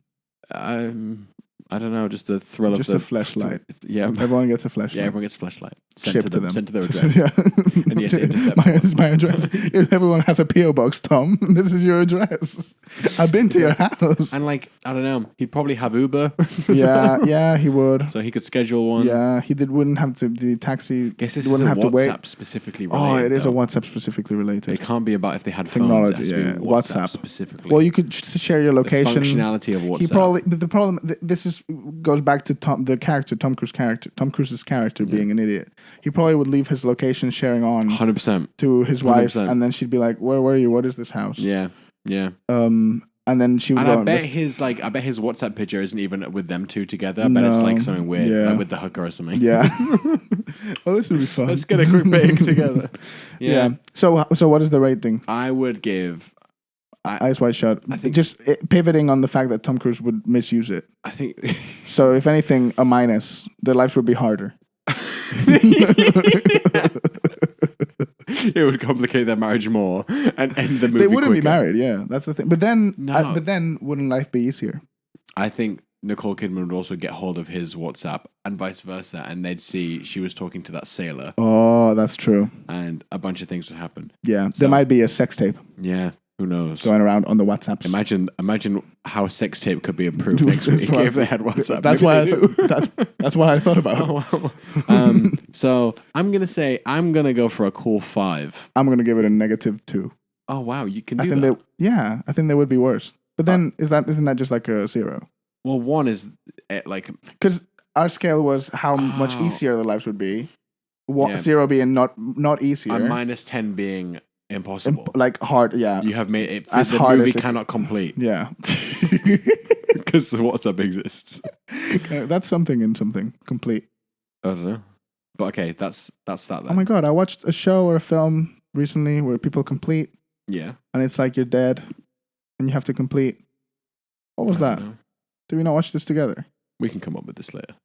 I don't know, just the thrill just of the... Just a fleshlight. Yeah. Everyone gets a fleshlight. Yeah, everyone gets a fleshlight. Shipped to them. Sent to their address. Yeah. And yes, it's my address. Everyone has a P.O. box, Tom. This is your address. I've been to your house. And like, I don't know, he'd probably have Uber. Yeah, he would. So he could schedule one. Yeah, wouldn't have to, the taxi guess this wouldn't is have to wait. WhatsApp specifically related. Oh, it is a WhatsApp specifically related. It can't be about if they had technology, phones. Yeah. WhatsApp specifically. Well, you could share your location. The functionality of WhatsApp. But the problem, this goes back to Tom Cruise's character being an idiot. He probably would leave his location sharing on 100% to his wife, 100%. and then she'd be like, "Where were you? What is this house?" Yeah. And then she would and go. I bet his WhatsApp picture isn't even with them two together. I bet it's like something weird, like with the hooker or something. Yeah. Well, this would be fun. Let's get a quick pic together. Yeah. So what is the rating? I would give Eyes Wide Shut. I think just pivoting on the fact that Tom Cruise would misuse it. I think. So if anything, a minus. Their lives would be harder. It would complicate their marriage more and end the movie. They wouldn't quicker. be married. Yeah, that's the thing. But then, No. but then, wouldn't life be easier? I think Nicole Kidman would also get hold of his WhatsApp and vice versa, and they'd see she was talking to that sailor. Oh, that's true. And a bunch of things would happen. Yeah, there might be a sex tape. Yeah. Who knows? Going around on the WhatsApps. Imagine how sex tape could be improved next week if they had WhatsApp. That's why that's what I thought about. Oh, wow. So I'm gonna go for a cool 5. I'm gonna give it a -2. Oh wow, you can do I think that. I think they would be worse. But then isn't that just like a 0? Well, 1 is like because our scale was how much easier the lives would be. 0 being not easier. And -10 being impossible. Like hard, yeah. You have made it. As the hard movie as it cannot complete. Yeah. Because the WhatsApp exists. That's something in something. Complete. I don't know. But okay, that's that then. Oh my god, I watched a show or a film recently where people complete. Yeah. And it's like you're dead and you have to complete. What was that? Know. Did we not watch this together? We can come up with this later.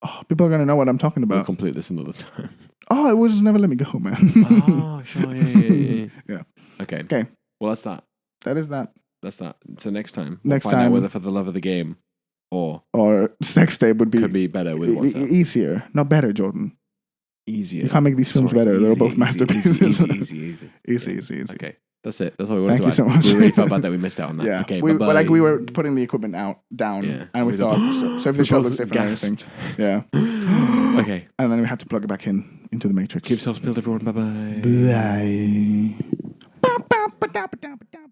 Oh, people are going to know what I'm talking about. We'll complete this another time. Oh, it was Never Let Me Go, man. Oh, sure. Yeah. Okay. Well, that's that. That is that. That's that. So next time, we'll find out whether For the Love of the Game or sex tape could be better with WhatsApp. Easier. Not better, Jordan. Easier. You can't make these films better. They're both masterpieces. Easy. Okay. That's it. That's all we wanted Thank to you add. so much. We really felt bad that we missed out on that. Yeah. Okay. We were putting the equipment down, and we thought, so if the show looks different or anything. Yeah. Okay. And then we had to plug it back into the Matrix. Keep yourselves peeled, everyone. Bye-bye. Bye.